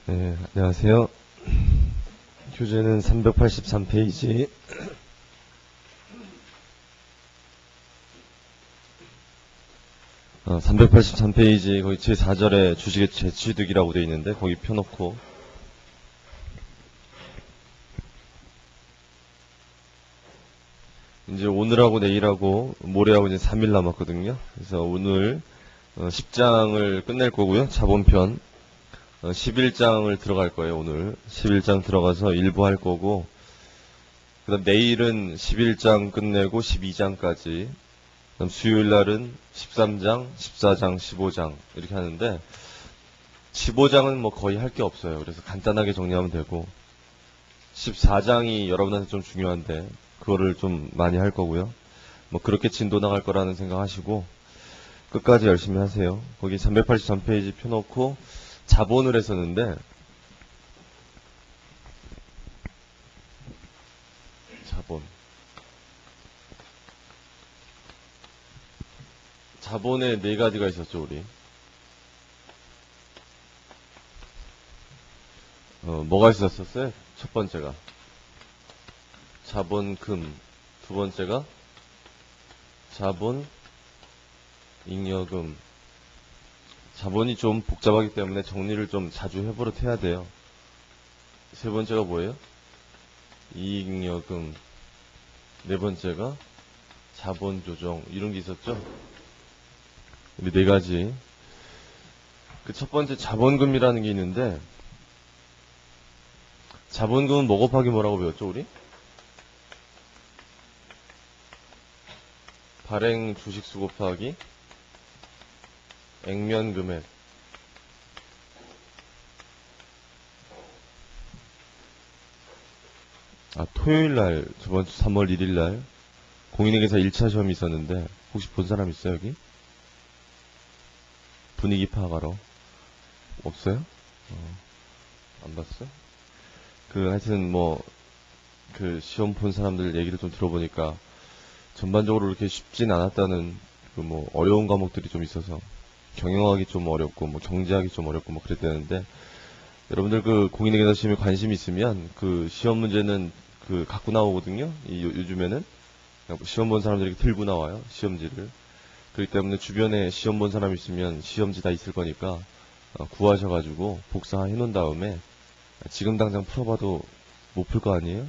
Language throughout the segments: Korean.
네, 안녕하세요. 교재는 383페이지. 383페이지, 거기 제4절에 주식의 재취득이라고 되어 있는데, 거기 펴놓고, 이제 오늘하고 내일하고 모레하고 이제 3일 남았거든요. 그래서 오늘 10장을 끝낼 거고요. 자본편. 11장을 들어갈 거예요, 오늘. 11장 들어가서 일부 할 거고, 그 다음 내일은 11장 끝내고 12장까지, 그 다음 수요일 날은 13장, 14장, 15장, 이렇게 하는데, 15장은 뭐 거의 할 게 없어요. 그래서 간단하게 정리하면 되고, 14장이 여러분한테 좀 중요한데, 그거를 좀 많이 할 거고요. 뭐 그렇게 진도 나갈 거라는 생각 하시고, 끝까지 열심히 하세요. 거기 383페이지 펴놓고, 자본을 했었는데, 자본에 네 가지가 있었죠, 우리. 뭐가 있었었어요? 첫 번째가 자본금, 두 번째가 자본 잉여금. 자본이 좀 복잡하기 때문에 정리를 좀 자주 해버릇 해야 돼요. 세 번째가 뭐예요? 이익잉여금. 네 번째가 자본조정. 이런 게 있었죠? 우리 네 가지. 그 첫 번째 자본금이라는 게 있는데, 자본금은 뭐 곱하기 뭐라고 배웠죠, 우리? 발행 주식수 곱하기 액면 금액. 토요일날, 저번 주 3월 1일날 공인회계사 1차 시험이 있었는데, 혹시 본 사람 있어요, 여기? 분위기 파악하러. 없어요? 안 봤어? 하여튼 시험 본 사람들 얘기를 좀 들어보니까, 전반적으로 이렇게 쉽진 않았다는, 어려운 과목들이 좀 있어서, 경영하기 좀 어렵고, 경제하기 좀 어렵고, 그랬다는데, 여러분들 공인회계사 시험에 관심이 있으면, 시험 문제는 갖고 나오거든요? 요즘에는. 시험 본 사람들이 들고 나와요, 시험지를. 그렇기 때문에 주변에 시험 본 사람 있으면 시험지 다 있을 거니까, 구하셔가지고, 복사해 놓은 다음에, 지금 당장 풀어봐도 못 풀 거 아니에요?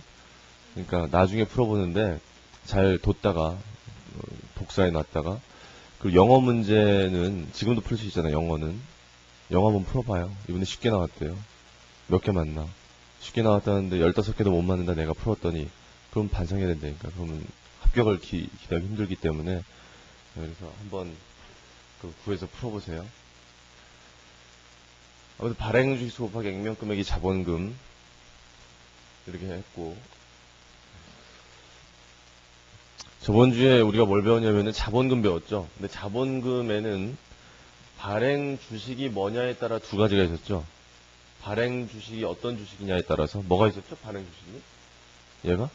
그러니까 나중에 풀어보는데 잘 뒀다가 복사해 놨다가, 그리고 영어 문제는 지금도 풀 수 있잖아요. 영어 한번 풀어봐요. 이번에 쉽게 나왔대요. 몇 개 맞나? 쉽게 나왔다는데 15개도 못 맞는다 내가 풀었더니, 그럼 반성해야 된다니까. 그러면 합격을 기대하기 힘들기 때문에. 그래서 한번 구해서 풀어보세요. 아무튼 발행주식 곱하기 액면금액이 자본금 이렇게 했고, 저번 주에 우리가 뭘 배웠냐면은 자본금 배웠죠. 근데 자본금에는 발행 주식이 뭐냐에 따라 두 가지가 있었죠. 발행 주식이 어떤 주식이냐에 따라서 뭐가 있었죠? 발행 주식이? 얘가?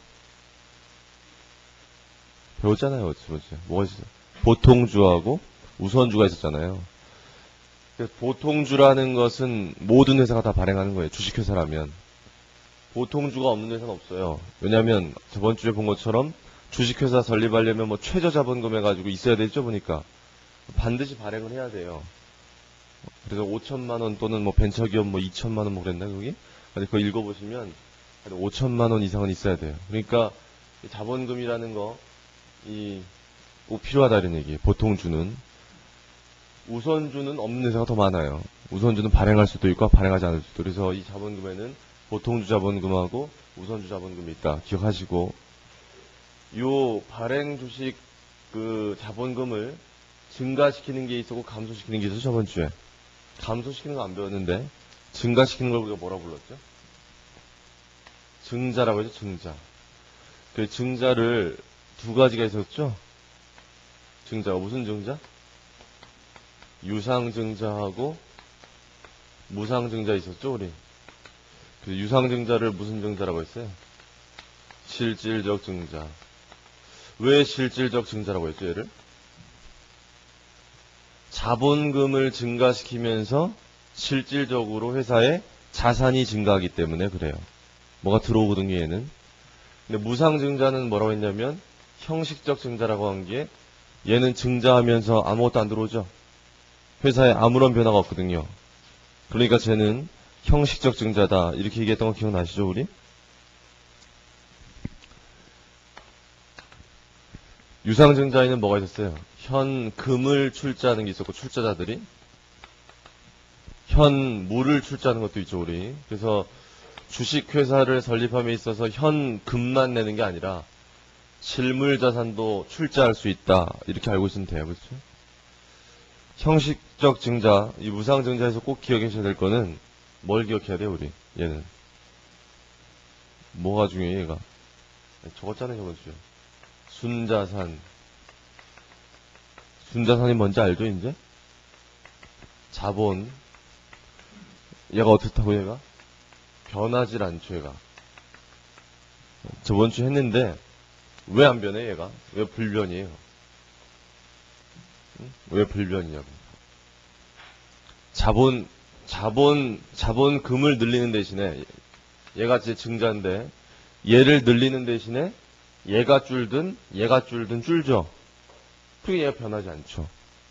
배웠잖아요. 저번 주에. 뭐가 있었어요? 보통주하고 우선주가 있었잖아요. 그래서 보통주라는 것은 모든 회사가 다 발행하는 거예요. 주식회사라면. 보통주가 없는 회사는 없어요. 왜냐하면 저번 주에 본 것처럼 주식회사 설립하려면 최저 자본금 해가지고 있어야 되죠, 보니까. 반드시 발행을 해야 돼요. 그래서 5천만 원 또는 벤처기업 2천만 원 그랬나, 거기? 근데 그거 읽어보시면 5천만 원 이상은 있어야 돼요. 그러니까 자본금이라는 거, 꼭 필요하다 이런 얘기예요. 보통주는. 우선주는 없는 회사가 더 많아요. 우선주는 발행할 수도 있고 발행하지 않을 수도. 그래서 이 자본금에는 보통주 자본금하고 우선주 자본금이 있다. 기억하시고, 요 발행 주식 자본금을 증가시키는 게 있었고 감소시키는 게 있었죠, 저번 주에. 감소시키는 거 안 배웠는데, 증가시키는 걸 우리가 뭐라고 불렀죠? 증자라고 했죠, 증자. 그 증자를 두 가지가 있었죠? 증자가 무슨 증자? 유상증자하고 무상증자 있었죠, 우리? 그 유상증자를 무슨 증자라고 했어요? 실질적 증자. 왜 실질적 증자라고 했죠, 얘를? 자본금을 증가시키면서 실질적으로 회사에 자산이 증가하기 때문에 그래요. 뭐가 들어오거든요, 얘는. 근데 무상증자는 뭐라고 했냐면 형식적 증자라고 한 게 얘는 증자하면서 아무것도 안 들어오죠. 회사에 아무런 변화가 없거든요. 그러니까 쟤는 형식적 증자다. 이렇게 얘기했던 거 기억나시죠, 우리? 유상증자에는 뭐가 있었어요? 현금을 출자하는 게 있었고, 출자자들이. 현물을 출자하는 것도 있죠, 우리. 그래서 주식회사를 설립함에 있어서 현금만 내는 게 아니라 실물자산도 출자할 수 있다. 이렇게 알고 있으면 돼요. 그렇죠? 형식적 증자, 이 무상증자에서 꼭 기억하셔야 될 거는 뭘 기억해야 돼요, 우리? 얘는. 뭐가 중요해, 얘가? 적었잖아요, 저번 주에. 순자산. 순자산이 뭔지 알죠, 이제? 자본. 얘가 어떻다고, 얘가? 변하질 않죠, 얘가. 저번 주 했는데, 왜 안 변해, 얘가? 왜 불변이에요? 응? 왜 불변이냐고. 자본금을 늘리는 대신에, 얘가 제 증자인데, 얘를 늘리는 대신에, 얘가 줄든 줄죠. 그게 얘가 변하지 않죠.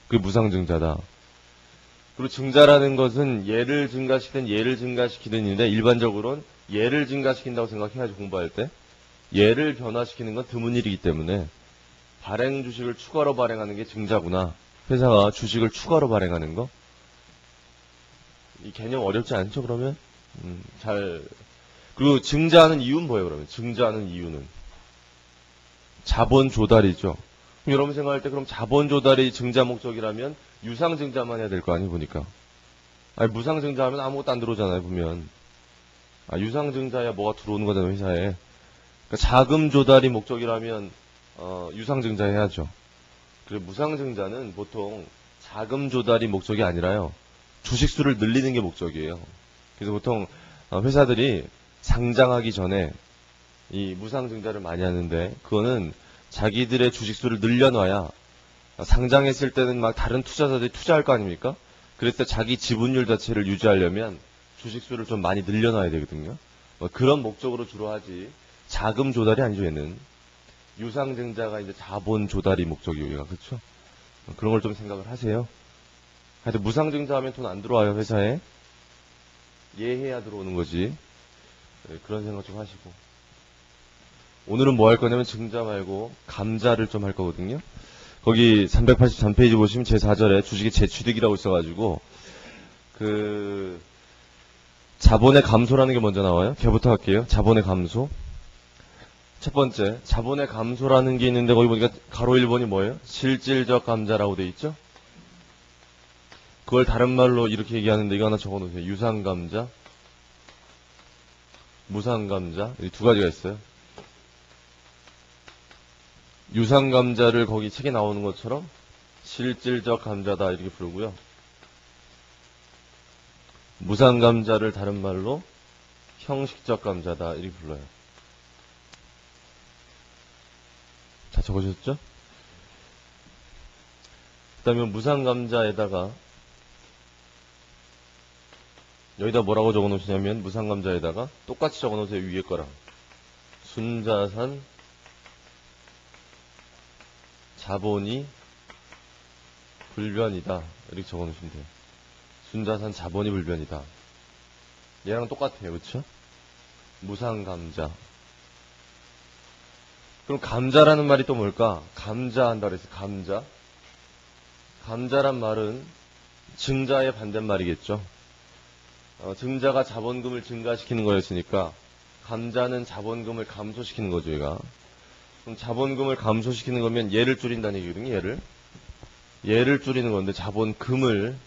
그게 무상증자다. 그리고 증자라는 것은 얘를 증가시키든인데, 일반적으로는 얘를 증가시킨다고 생각해야지, 공부할 때. 얘를 변화시키는 건 드문 일이기 때문에 발행 주식을 추가로 발행하는 게 증자구나. 회사가 주식을 추가로 발행하는 거. 이 개념 어렵지 않죠, 그러면? 그리고 증자하는 이유는 뭐예요, 그러면? 증자하는 이유는? 자본 조달이죠. 그럼 여러분 생각할 때 그럼 자본 조달이 증자 목적이라면 유상 증자만 해야 될 거 아니에요, 보니까. 아니, 무상 증자하면 아무것도 안 들어오잖아요, 보면. 유상 증자야 뭐가 들어오는 거잖아요, 회사에. 그러니까 자금 조달이 목적이라면 유상증자 해야죠. 그리고 무상증자는 보통 자금 조달이 목적이 아니라요. 주식수를 늘리는 게 목적이에요. 그래서 보통 회사들이 상장하기 전에 이 무상증자를 많이 하는데 그거는 자기들의 주식수를 늘려놔야 상장했을 때는 막 다른 투자자들이 투자할 거 아닙니까? 그랬을 때 자기 지분율 자체를 유지하려면 주식수를 좀 많이 늘려놔야 되거든요. 그런 목적으로 주로 하지. 자금 조달이 아니죠, 얘는. 유상증자가 이제 자본 조달이 목적이에요, 얘가. 그쵸? 그런 걸 좀 생각을 하세요. 하여튼 무상증자 하면 돈 안 들어와요, 회사에. 예해야 들어오는 거지. 네, 그런 생각 좀 하시고. 오늘은 뭐 할 거냐면 증자 말고 감자를 좀 할 거거든요. 거기 383페이지 보시면 제4절에 주식의 재취득이라고 있어가지고 자본의 감소라는 게 먼저 나와요. 걔부터 할게요. 자본의 감소. 첫 번째, 자본의 감소라는 게 있는데 거기 보니까 가로 1번이 뭐예요? 실질적 감자라고 돼 있죠? 그걸 다른 말로 이렇게 얘기하는데 이거 하나 적어 놓으세요. 유상감자, 무상감자. 이 두 가지가 있어요. 유상감자를 거기 책에 나오는 것처럼 실질적 감자다 이렇게 부르고요. 무상감자를 다른 말로 형식적 감자다 이렇게 불러요. 다 적으셨죠? 그 다음에 무상감자에다가 여기다 뭐라고 적어 놓으시냐면 무상감자에다가 똑같이 적어 놓으세요. 위에 거랑 순자산 자본이 불변이다 이렇게 적어 놓으시면 돼요. 순자산 자본이 불변이다. 얘랑 똑같아요. 그쵸? 무상감자. 그럼 감자라는 말이 또 뭘까? 감자한다 그래서 감자. 감자란 말은 증자의 반대말이겠죠. 증자가 자본금을 증가시키는 거였으니까 감자는 자본금을 감소시키는 거죠, 얘가. 그럼 자본금을 감소시키는 거면 얘를 줄인다는 얘기거든요, 얘를. 얘를 줄이는 건데 자본금을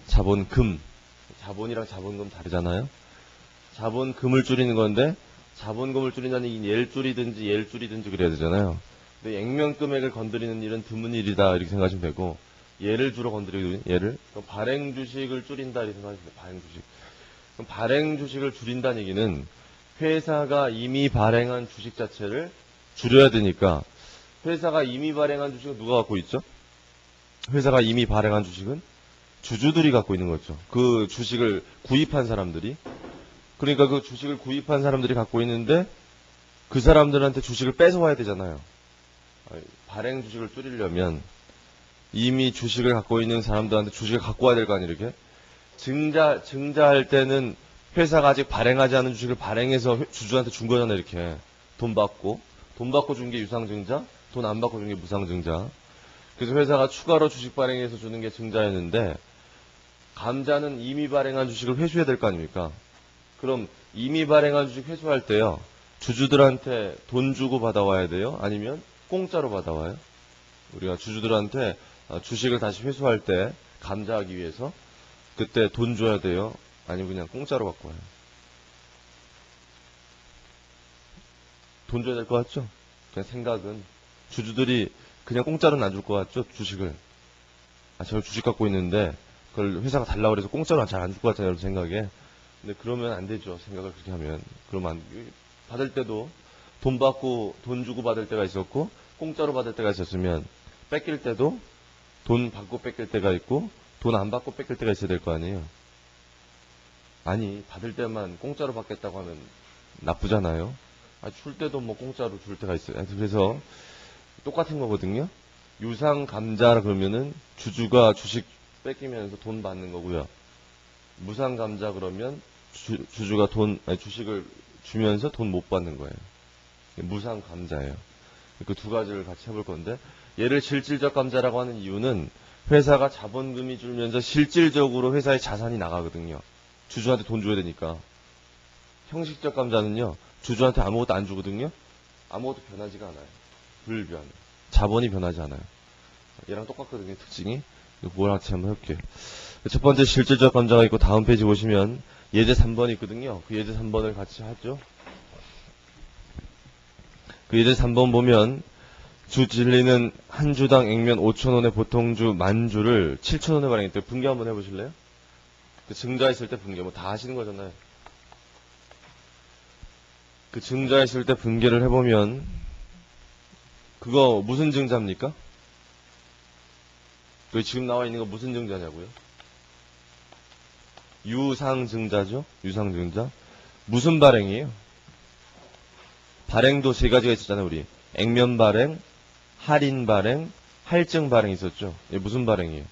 자본이랑 자본금 다르잖아요. 자본금을 줄이는 건데 자본금을 줄인다는 얘기는 얘를 줄이든지 그래야 되잖아요. 근데 액면금액을 건드리는 일은 드문 일이다 이렇게 생각하시면 되고 얘를 주로 건드리거든요. 얘를. 그럼 발행 주식을 줄인다 이렇게 생각하시면 돼요. 발행 주식. 그럼 발행 주식을 줄인다는 얘기는 회사가 이미 발행한 주식 자체를 줄여야 되니까 회사가 이미 발행한 주식은 누가 갖고 있죠? 회사가 이미 발행한 주식은 주주들이 갖고 있는 거죠. 그 주식을 구입한 사람들이. 그러니까 그 주식을 구입한 사람들이 갖고 있는데 그 사람들한테 주식을 뺏어와야 되잖아요. 발행 주식을 줄이려면 이미 주식을 갖고 있는 사람들한테 주식을 갖고 와야 될 거 아니에요, 이렇게. 증자할 때는 회사가 아직 발행하지 않은 주식을 발행해서 주주한테 준 거잖아요, 이렇게. 돈 받고 준 게 유상증자, 돈 안 받고 준 게 무상증자. 그래서 회사가 추가로 주식 발행해서 주는 게 증자였는데, 감자는 이미 발행한 주식을 회수해야 될 거 아닙니까? 그럼 이미 발행한 주식 회수할 때요, 주주들한테 돈 주고 받아와야 돼요? 아니면 공짜로 받아와요? 우리가 주주들한테 주식을 다시 회수할 때 감자하기 위해서 그때 돈 줘야 돼요? 아니면 그냥 공짜로 갖고 와요? 돈 줘야 될 것 같죠? 그냥 생각은 주주들이 그냥 공짜로는 안 줄 것 같죠? 주식을. 저 주식 갖고 있는데 그걸 회사가 달라고 그래서 공짜로 잘 안 줄 것 같잖아요, 여러분 생각에. 근데 그러면 안 되죠. 생각을 그렇게 하면. 그러면 받을 때도 돈 받고 돈 주고 받을 때가 있었고 공짜로 받을 때가 있었으면 뺏길 때도 돈 받고 뺏길 때가 있고 돈 안 받고 뺏길 때가 있어야 될 거 아니에요. 아니, 받을 때만 공짜로 받겠다고 하면 나쁘잖아요. 줄 때도 뭐 공짜로 줄 때가 있어요. 그래서 똑같은 거거든요. 유상 감자라 그러면은 주주가 주식 뺏기면서 돈 받는 거고요. 무상 감자 그러면 주주가 주식을 주면서 돈 못 받는 거예요. 무상 감자예요. 그 두 가지를 같이 해볼 건데, 얘를 실질적 감자라고 하는 이유는 회사가 자본금이 줄면서 실질적으로 회사의 자산이 나가거든요. 주주한테 돈 줘야 되니까. 형식적 감자는요, 주주한테 아무것도 안 주거든요. 아무것도 변하지가 않아요. 불변. 자본이 변하지 않아요. 얘랑 똑같거든요, 특징이. 뭘 같이 한번 해볼게요. 첫 번째 실질적 감자가 있고, 다음 페이지 보시면 예제 3번이 있거든요. 그 예제 3번을 같이 하죠. 그 예제 3번 보면 주 진리는 한 주당 액면 5,000원에 보통주 만주를 7,000원에 발행했대. 분개 한번 해보실래요? 그 증자했을 때 분개, 뭐 다 하시는 거잖아요. 그 증자했을 때 분개를 해보면 그거 무슨 증자입니까? 그 지금 나와 있는 거 무슨 증자냐고요? 유상증자죠? 유상증자. 무슨 발행이에요? 발행도 세 가지가 있었잖아요, 우리. 액면 발행, 할인 발행, 할증 발행 있었죠. 무슨 발행이에요?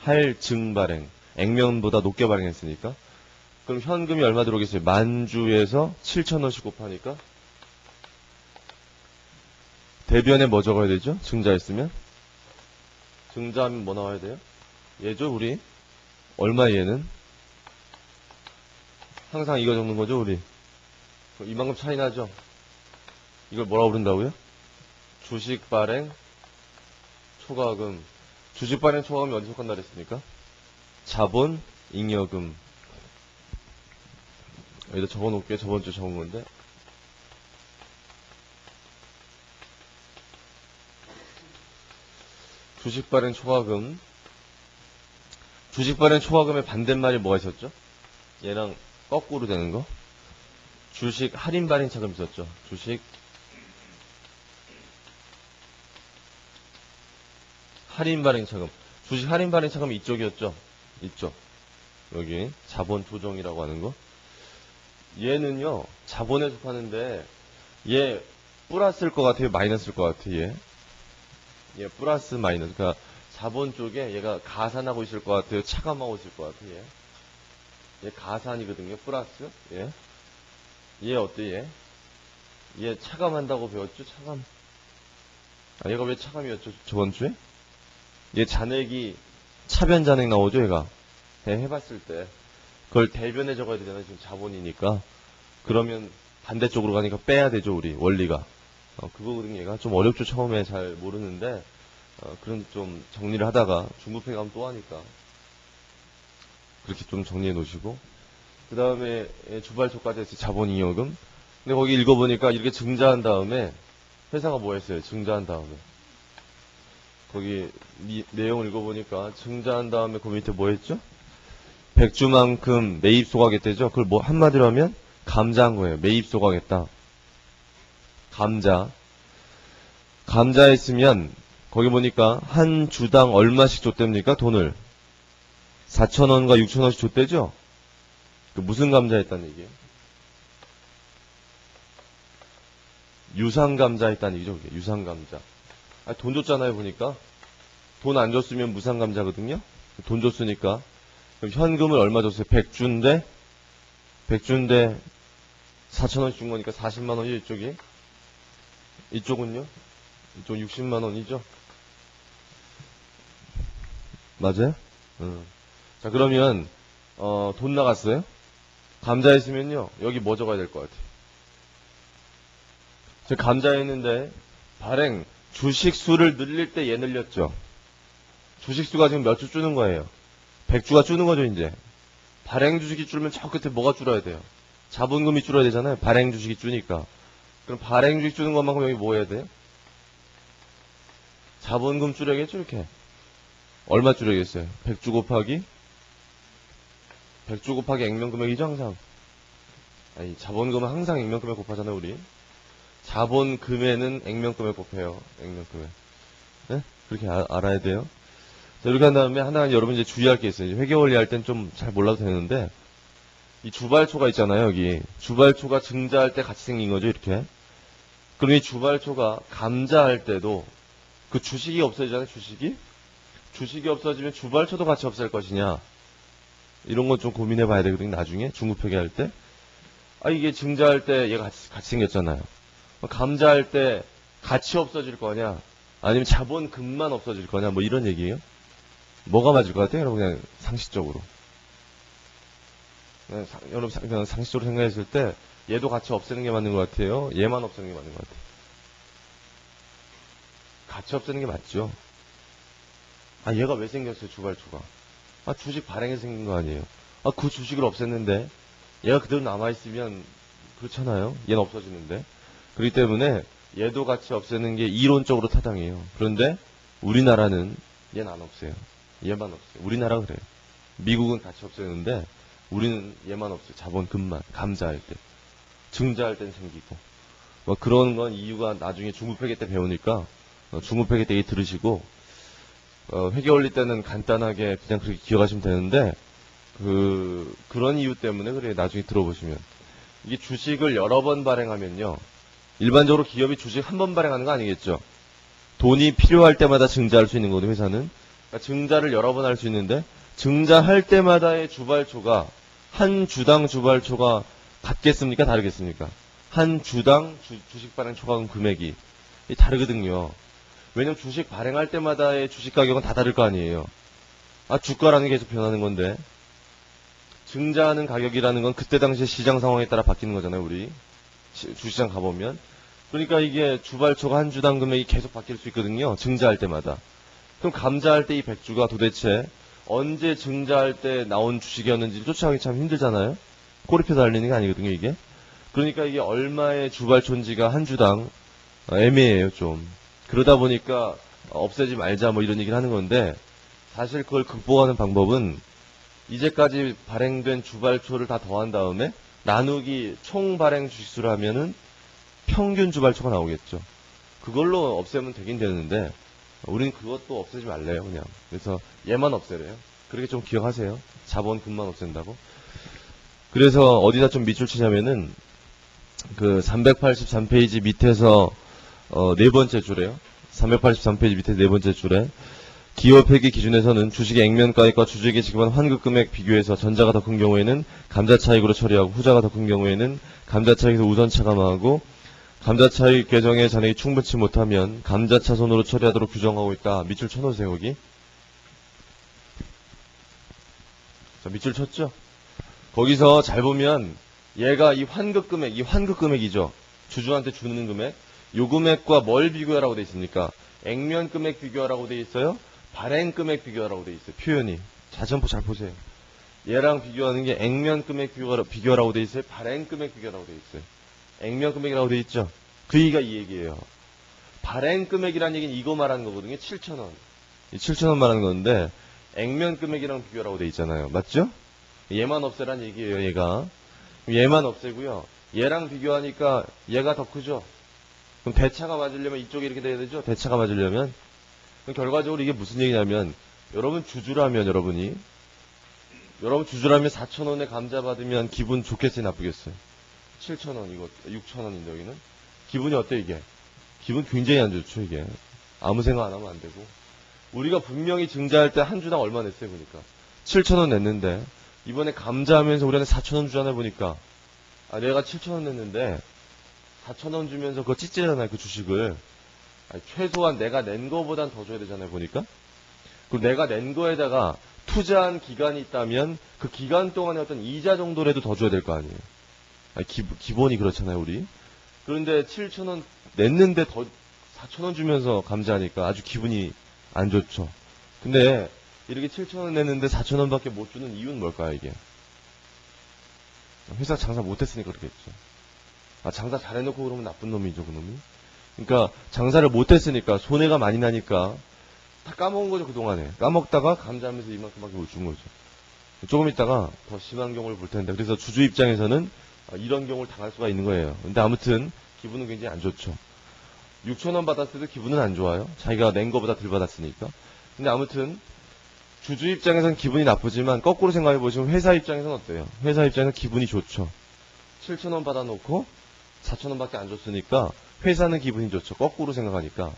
할증 발행. 액면보다 높게 발행했으니까. 그럼 현금이 얼마 들어오겠어요? 만주에서 7,000원씩 곱하니까 대변에 뭐 적어야 되죠? 증자했으면? 증자하면 뭐 나와야 돼요? 얘죠, 우리? 얼마 얘는? 항상 이거 적는 거죠, 우리? 이만큼 차이 나죠? 이걸 뭐라고 부른다고요? 주식 발행 초과금. 주식 발행 초과금이 어디 속한다 그랬습니까? 자본 잉여금. 여기다 적어 놓을게요. 저번 주에 적은 건데. 주식 발행 초과금. 주식 발행 초과금의 반대말이 뭐가 있었죠? 얘랑 거꾸로 되는 거. 주식 할인 발행 차금 있었죠. 주식 할인 발행 차금. 주식 할인 발행 차금이 이쪽이었죠. 이쪽. 여기 자본 조정이라고 하는 거. 얘는요, 자본에 속하는데 얘 플러스일 것 같아요, 마이너스일 것 같아요. 얘 플러스 마이너스. 그러니까 자본 쪽에 얘가 가산하고 있을 것 같아요, 차감하고 있을 것 같아요. 얘 가산이거든요, 플러스. 얘 어때? 얘 차감한다고 배웠죠? 차감. 얘가 왜 차감이었죠, 저번 주에? 얘 잔액이 차변 잔액 나오죠, 얘가. 해봤을 때. 그걸 대변에 적어야 되잖아요, 지금 자본이니까. 그러면 반대쪽으로 가니까 빼야 되죠, 우리 원리가. 그거거든요. 얘가 좀 어렵죠, 처음에 잘 모르는데. 그런 좀 정리를 하다가 중급회 가면 또 하니까. 그렇게 좀 정리해 놓으시고. 그 다음에 주발초까지 했어요, 자본잉여금. 근데 거기 읽어보니까 이렇게 증자한 다음에 회사가 뭐 했어요? 증자한 다음에. 거기 내용을 읽어보니까 증자한 다음에 그 밑에 뭐 했죠? 100주만큼 매입 소각했대죠. 그걸 뭐 한마디로 하면 감자한 거예요. 매입 소각했다. 감자. 감자했으면 거기 보니까 한 주당 얼마씩 줬답니까? 돈을 4,000원과 6,000원씩 줬대죠. 그 무슨 감자했다는 얘기예요? 유상감자 했다는 얘기죠. 그게 유상감자. 돈 줬잖아요, 보니까. 돈 안 줬으면 무상감자거든요. 돈 줬으니까. 그럼 현금을 얼마 줬어요? 100주인데 4,000원씩 준 거니까 40만 원이죠, 이쪽이. 이쪽은요? 이쪽 60만 원이죠? 맞아요? 자, 그러면, 돈 나갔어요? 감자 했으면요, 여기 뭐 적어야 될 것 같아요? 저 감자 했는데, 발행, 주식수를 늘릴 때 얘 늘렸죠? 주식수가 지금 몇 주 주는 거예요? 100주가 주는 거죠, 이제. 발행 주식이 줄면 저 끝에 뭐가 줄어야 돼요? 자본금이 줄어야 되잖아요. 발행 주식이 주니까. 그럼 발행 주식 주는 것만큼 여기 뭐 해야 돼요? 자본금 줄여야겠죠, 이렇게. 얼마 줄여야겠어요? 100주 곱하기 100주 곱하기 액면금액이죠, 항상. 아니, 자본금은 항상 액면금액 곱하잖아요, 우리. 자본금에는 액면금액 곱해요, 액면금액. 네? 그렇게 알아야 돼요. 자, 이렇게 한 다음에 하나 여러분 이제 주의할 게 있어요. 회계원리 할 땐 좀 잘 몰라도 되는데, 이 주발초가 있잖아요, 여기. 주발초가 증자할 때 같이 생긴 거죠, 이렇게. 그럼 이 주발초가 감자할 때도 그 주식이 없어지잖아요, 주식이. 주식이 없어지면 주발초도 같이 없앨 것이냐. 이런 건 좀 고민해 봐야 되거든요, 나중에. 중급회계 할 때. 이게 증자할 때 얘가 같이 생겼잖아요. 감자할 때 같이 없어질 거냐. 아니면 자본금만 없어질 거냐. 뭐 이런 얘기예요. 뭐가 맞을 것 같아요, 여러분? 그냥 상식적으로. 여러분, 그냥 상식적으로 생각했을 때 얘도 같이 없애는 게 맞는 것 같아요? 얘만 없애는 게 맞는 것 같아요? 같이 없애는 게 맞죠. 얘가 왜 생겼어요, 주발초가? 주식 발행해서 생긴 거 아니에요? 그 주식을 없앴는데 얘가 그대로 남아있으면 그렇잖아요. 얘는 없어지는데. 그렇기 때문에 얘도 같이 없애는 게 이론적으로 타당해요. 그런데 우리나라는 얘는 안 없애요. 얘만 없애요. 우리나라 그래요. 미국은 같이 없애는데 우리는 얘만 없어요. 자본금만. 감자할 때. 증자할 땐 생기고. 뭐 그런 건 이유가 나중에 중급회계 때 배우니까 중급회계 때 들으시고 회계원리 때는 간단하게 그냥 그렇게 기억하시면 되는데 그런 이유 때문에 그래 나중에 들어보시면 이게 주식을 여러 번 발행하면요. 일반적으로 기업이 주식 한 번 발행하는 거 아니겠죠? 돈이 필요할 때마다 증자할 수 있는 거거든요, 회사는. 그러니까 증자를 여러 번 할 수 있는데 증자할 때마다의 주발초가 한 주당 주발초가 같겠습니까? 다르겠습니까? 한 주당 주식 발행 초과금 금액이 다르거든요. 왜냐면 주식 발행할 때마다의 주식 가격은 다 다를 거 아니에요. 주가라는 게 계속 변하는 건데 증자하는 가격이라는 건 그때 당시 시장 상황에 따라 바뀌는 거잖아요, 우리. 주시장 가보면. 그러니까 이게 주발초가 한 주당 금액이 계속 바뀔 수 있거든요, 증자할 때마다. 그럼 감자할 때 이 100주가 도대체 언제 증자할 때 나온 주식이었는지 쫓아가기 참 힘들잖아요. 꼬리표 달리는 게 아니거든요, 이게. 그러니까 이게 얼마의 주발초인지가 한 주당 애매해요, 좀. 그러다 보니까 없애지 말자 뭐 이런 얘기를 하는 건데 사실 그걸 극복하는 방법은 이제까지 발행된 주발초를 다 더한 다음에 나누기 총 발행 주식수를 하면은 평균 주발초가 나오겠죠. 그걸로 없애면 되긴 되는데 우린 그것도 없애지 말래요, 그냥. 그래서 얘만 없애래요. 그렇게 좀 기억하세요. 자본금만 없앤다고. 그래서 어디다 좀 밑줄 치냐면은 그 383페이지 밑에서 네 번째 줄에요. 383페이지 밑에 네 번째 줄에 기업회계 기준에서는 주식의 액면가액과 주주에게 지급한 환급금액 비교해서 전자가 더 큰 경우에는 감자차익으로 처리하고 후자가 더 큰 경우에는 감자차익에서 우선 차감하고 감자차익 계정의 잔액이 충분치 못하면 감자차손으로 처리하도록 규정하고 있다. 밑줄 쳐놓으세요, 거기. 자, 밑줄 쳤죠? 거기서 잘 보면 얘가 이 환급금액이죠. 주주한테 주는 금액. 요 금액과 뭘 비교하라고 돼 있습니까? 액면금액 비교하라고 돼 있어요? 발행금액 비교하라고 돼 있어요. 표현이. 자전포 잘 보세요. 얘랑 비교하는 게 액면금액 비교하라고 돼 있어요? 발행금액 비교하라고 돼 있어요? 액면금액이라고 돼 있죠? 그 얘기가 이 얘기예요. 발행금액이라는 얘기는 이거 말하는 거거든요. 7,000원. 이 7,000원 말하는 건데 액면금액이랑 비교하라고 돼 있잖아요. 맞죠? 얘만 없애란 얘기예요, 얘가. 얘만 없애고요. 얘랑 비교하니까 얘가 더 크죠? 그럼 대차가 맞으려면 이쪽에 이렇게 돼야 되죠? 대차가 맞으려면. 그럼 결과적으로 이게 무슨 얘기냐면 여러분 주주라면 여러분 주주라면 4,000원에 감자 받으면 기분 좋겠어요, 나쁘겠어요? 7,000원 이거 6,000원인데 여기는 기분이 어때 이게? 기분 굉장히 안 좋죠 이게. 아무 생각 안 하면 안 되고. 우리가 분명히 증자할 때 한 주당 얼마 냈어요 보니까 7,000원 냈는데 이번에 감자하면서 우리한테 4,000원 주잖아요 보니까. 아 내가 7,000원 냈는데 4,000원 주면서 그거 찌찌잖아요 그 주식을. 아니, 최소한 내가 낸 거보단 더 줘야 되잖아요 보니까. 그리고 내가 낸 거에다가 투자한 기간이 있다면 그 기간 동안에 어떤 이자 정도라도 더 줘야 될 거 아니에요. 아니, 기본이 그렇잖아요 우리. 그런데 7,000원 냈는데 더 4,000원 주면서 감자하니까 아주 기분이 안 좋죠. 근데 이렇게 7,000원 냈는데 4,000원밖에 못 주는 이유는 뭘까요 이게? 회사 장사 못했으니까 그렇겠죠. 아 장사 잘해놓고 그러면 나쁜 놈이죠 그놈이. 그러니까 장사를 못했으니까 손해가 많이 나니까 다 까먹은 거죠 그동안에. 까먹다가 감자하면서 이만큼밖에 못 준 거죠. 조금 있다가 더 심한 경우를 볼 텐데 그래서 주주 입장에서는 이런 경우를 당할 수가 있는 거예요. 근데 아무튼 기분은 굉장히 안 좋죠. 6,000원 받았을 때도 기분은 안 좋아요. 자기가 낸 거보다 덜 받았으니까. 근데 아무튼 주주 입장에서는 기분이 나쁘지만 거꾸로 생각해 보시면 회사 입장에서는 어때요? 회사 입장에서는 기분이 좋죠. 7,000원 받아놓고 4,000원밖에 안 줬으니까 회사는 기분이 좋죠. 거꾸로 생각하니까.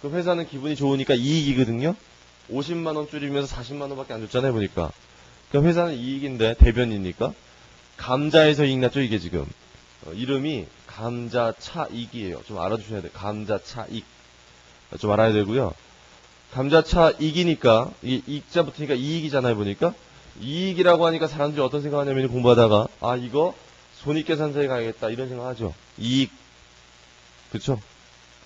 그 회사는 기분이 좋으니까 이익이거든요. 50만원 줄이면서 40만원밖에 안 줬잖아요 보니까. 그 회사는 이익인데 대변이니까 감자에서 이익 났죠 이게 지금. 이름이 감자차익이에요. 좀 알아주셔야 돼요. 감자차익. 좀 알아야 되고요. 감자차익이니까 이게 익자 붙으니까 이익이잖아요 보니까. 이익이라고 하니까 사람들이 어떤 생각하냐면 공부하다가 아 이거 손익계산서에 가야겠다 이런 생각하죠. 이익. 그쵸?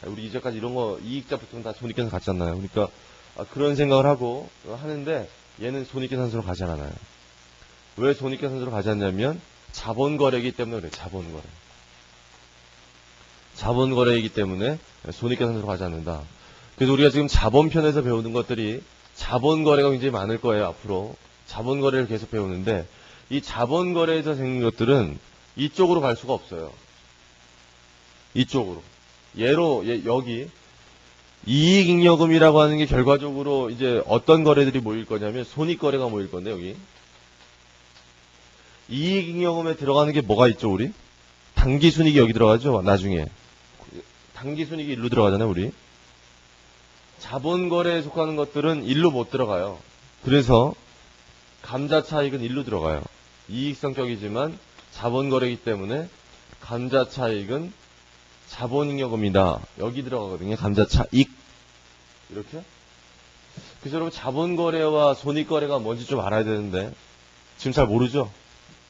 우리 이제까지 이런 거 이익자 붙으면 다 손익계산 같지 않나요? 그러니까 그런 생각을 하고 하는데 얘는 손익계산서로 가지 않아요. 왜 손익계산서로 가지 않냐면 자본거래이기 때문에 그래요. 자본거래. 자본거래이기 때문에 손익계산서로 가지 않는다. 그래서 우리가 지금 자본편에서 배우는 것들이 자본거래가 굉장히 많을 거예요. 앞으로. 자본거래를 계속 배우는데 이 자본거래에서 생긴 것들은 이쪽으로 갈 수가 없어요. 이쪽으로. 예로 여기 이익잉여금이라고 하는 게 결과적으로 이제 어떤 거래들이 모일 거냐면 손익거래가 모일 건데 여기 이익잉여금에 들어가는 게 뭐가 있죠 우리? 당기순이익이 여기 들어가죠 나중에. 당기순이익이 일로 들어가잖아요 우리. 자본거래에 속하는 것들은 일로 못 들어가요. 그래서 감자차익은 일로 들어가요. 이익성격이지만 자본거래이기 때문에 감자차익은 자본잉여금이다. 여기 들어가거든요. 감자차익. 이렇게. 그래서 여러분 자본거래와 손익거래가 뭔지 좀 알아야 되는데 지금 잘 모르죠?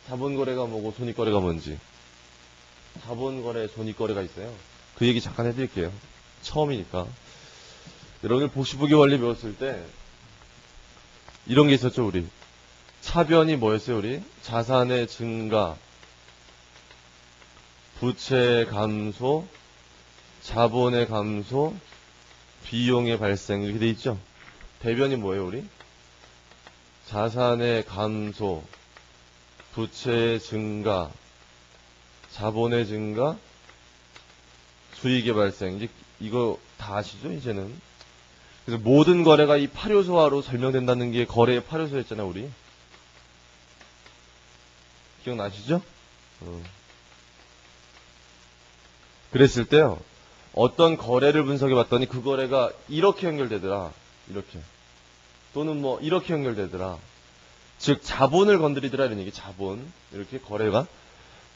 자본거래가 뭐고 손익거래가 뭔지. 자본거래, 손익거래가 있어요. 그 얘기 잠깐 해드릴게요. 처음이니까. 여러분들 복시부기 원리 배웠을 때 이런 게 있었죠 우리. 차변이 뭐였어요 우리? 자산의 증가, 부채 감소, 자본의 감소, 비용의 발생 이렇게 돼 있죠. 대변이 뭐예요 우리? 자산의 감소, 부채의 증가, 자본의 증가, 수익의 발생. 이제 이거 다 아시죠 이제는? 그래서 모든 거래가 이 8요소화로 설명된다는 게 거래의 8요소였잖아요 우리. 기억나시죠? 그랬을 때요. 어떤 거래를 분석해 봤더니 그 거래가 이렇게 연결되더라. 이렇게. 또는 뭐 이렇게 연결되더라. 즉 자본을 건드리더라 이런 얘기. 자본. 이렇게 거래가.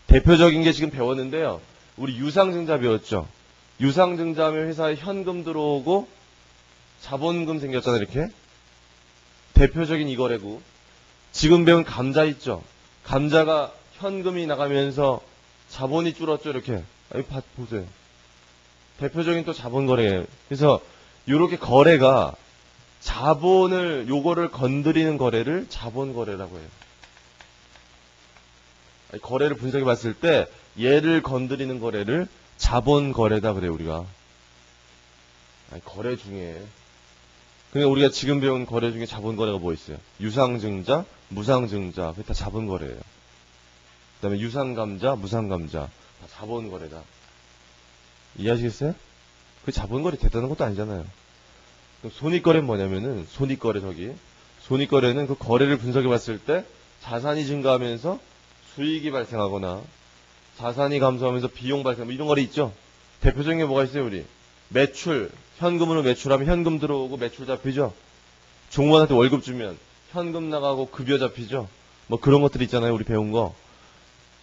대표적인 게 지금 배웠는데요. 우리 유상증자 배웠죠. 유상증자하면 회사에 현금 들어오고 자본금 생겼잖아요. 이렇게. 대표적인 이 거래고. 지금 배운 감자 있죠. 감자가 현금이 나가면서 자본이 줄었죠. 이렇게. 여기 보세요. 대표적인 또 자본거래예요. 그래서 이렇게 거래가 자본을 요거를 건드리는 거래를 자본거래라고 해요. 거래를 분석해 봤을 때 얘를 건드리는 거래를 자본거래다 그래요 우리가. 거래 중에 그러니까 우리가 지금 배운 거래 중에 자본거래가 뭐 있어요? 유상증자, 무상증자 그게 다 자본거래예요. 그 다음에 유상감자, 무상감자 다 자본거래다. 이해하시겠어요? 그 자본거래 대단한 것도 아니잖아요. 그럼 손익거래는 뭐냐면은 손익거래 손익거래는 그 거래를 분석해 봤을 때 자산이 증가하면서 수익이 발생하거나 자산이 감소하면서 비용 발생 이런 거래 있죠. 대표적인 게 뭐가 있어요, 우리? 매출, 현금으로 매출하면 현금 들어오고 매출 잡히죠? 종무원한테 월급 주면 현금 나가고 급여 잡히죠? 뭐 그런 것들 있잖아요, 우리 배운 거.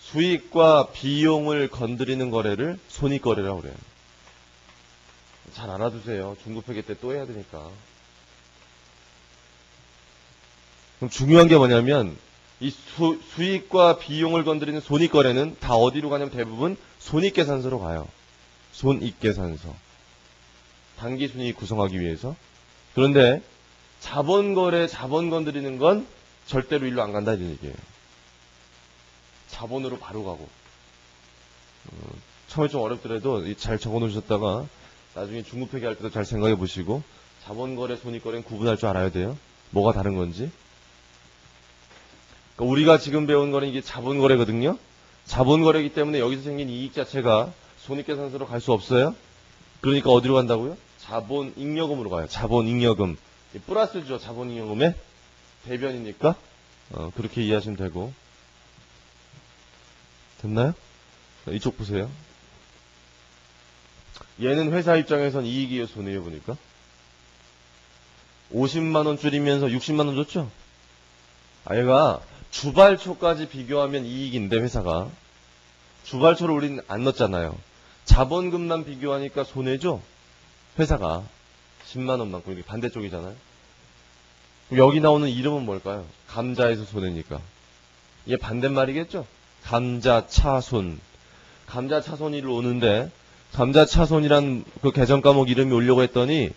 수익과 비용을 건드리는 거래를 손익거래라고 그래요. 잘 알아두세요. 중급회계 때 또 해야 되니까. 그럼 중요한 게 뭐냐면 이 수익과 비용을 건드리는 손익거래는 다 어디로 가냐면 대부분 손익계산서로 가요. 손익계산서. 당기순이익 구성하기 위해서. 그런데 자본거래, 자본 건드리는 건 절대로 일로 안 간다 이런 얘기예요. 자본으로 바로 가고. 처음에 좀 어렵더라도 잘 적어놓으셨다가 나중에 중급회계 할 때도 잘 생각해 보시고 자본거래, 손익거래는 구분할 줄 알아야 돼요. 뭐가 다른 건지. 그러니까 우리가 지금 배운 거는 이게 자본거래거든요. 자본거래이기 때문에 여기서 생긴 이익 자체가 손익계산서로 갈 수 없어요. 그러니까 어디로 간다고요? 자본잉여금으로 가요. 자본잉여금. 플러스죠. 자본잉여금의 대변이니까 그렇게 이해하시면 되고. 됐나요? 이쪽 보세요. 얘는 회사 입장에선 이익이에요, 손해요, 보니까. 50만원 줄이면서 60만원 줬죠? 얘가 주발초까지 비교하면 이익인데, 회사가. 주발초를 우리는 안 넣었잖아요. 자본금만 비교하니까 손해죠? 회사가. 10만원만큼, 이게 반대쪽이잖아요. 여기 나오는 이름은 뭘까요? 감자에서 손해니까. 이게 반대말이겠죠? 감자차손. 감자차손이로 오는데, 감자차손이란 그 개정 과목 이름이 오려고 했더니,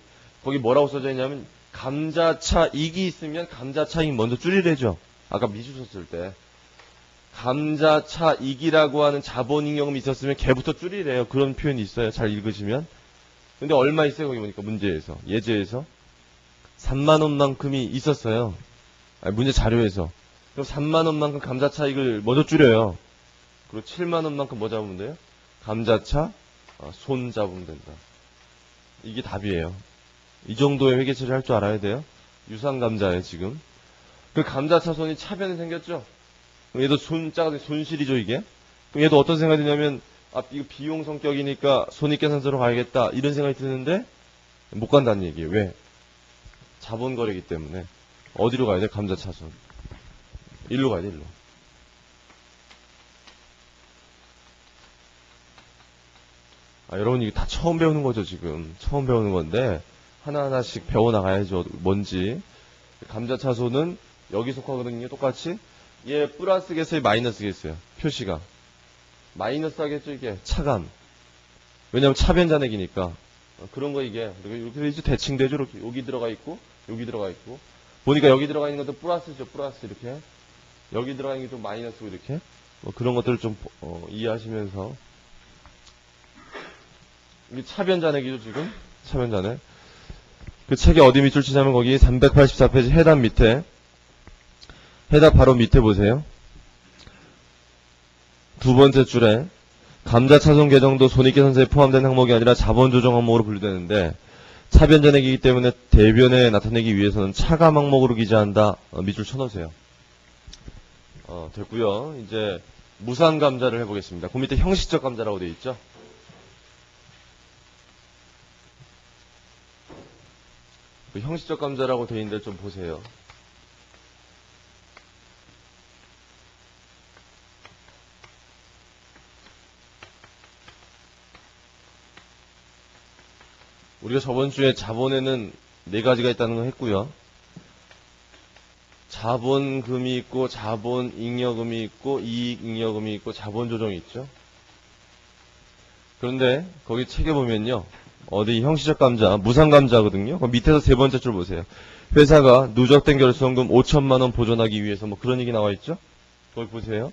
거기 뭐라고 써져 있냐면, 감자차익이 있으면 감자차익 먼저 줄이래죠. 아까 미주 썼을 때. 감자차익이라고 하는 자본잉여금이 있었으면 걔부터 줄이래요. 그런 표현이 있어요. 잘 읽으시면. 근데 얼마 있어요? 거기 보니까 문제에서. 예제에서. 3만원만큼이 있었어요. 문제 자료에서. 그럼 3만원만큼 감자차익을 먼저 줄여요. 그리고 7만원만큼 뭐 잡으면 돼요? 감자차 손 잡으면 된다. 이게 답이에요. 이 정도의 회계 처리 할 줄 알아야 돼요. 유상감자에 지금. 그 감자차손이 차변이 생겼죠? 얘도 손실이죠, 이게? 그럼 얘도 어떤 생각이 드냐면, 이거 비용 성격이니까 손익계산서로 가야겠다. 이런 생각이 드는데, 못 간다는 얘기예요. 왜? 자본거래이기 때문에. 어디로 가야 돼? 감자차손. 일로 가야 돼, 일로. 여러분, 이거 다 처음 배우는 거죠, 지금. 처음 배우는 건데, 하나하나씩 배워나가야죠. 뭔지. 감자차손은 여기 속하거든요, 똑같이. 얘 플러스겠어요, 마이너스겠어요? 표시가. 마이너스 하겠죠, 이게. 차감. 왜냐면 차변잔액이니까. 그런 거 이게. 이렇게 이제 대칭되죠, 이렇게. 여기 들어가 있고, 여기 들어가 있고. 보니까 여기 들어가 있는 것도 플러스죠, 플러스, 이렇게. 여기 들어가 있는 게 좀 마이너스고, 이렇게. 그런 것들을 좀, 이해하시면서. 이게 차변잔액이죠, 지금. 차변잔액. 그 책이 어디 밑줄 치냐면 거기 384페이지 해답 밑에. 해답 바로 밑에 보세요. 두 번째 줄에 감자차손 계정도 손익계산서에 포함된 항목이 아니라 자본조정 항목으로 분류되는데 차변잔액이기 때문에 대변에 나타내기 위해서는 차감 항목으로 기재한다. 밑줄 쳐놓으세요. 됐고요. 이제 무상감자를 해보겠습니다. 그 밑에 형식적 감자라고 되어 있죠. 그 형식적 감자라고 되어 있는데 좀 보세요. 우리가 저번 주에 자본에는 4가지가 있다는 거 했고요. 자본금이 있고 자본잉여금이 있고 이익잉여금이 있고 자본조정이 있죠. 그런데 거기 책에 보면요. 어디 형식적 감자, 무상감자거든요. 그 밑에서 세 번째 줄 보세요. 회사가 누적된 결손금 5천만 원 보존하기 위해서 뭐 그런 얘기 나와 있죠. 거기 보세요.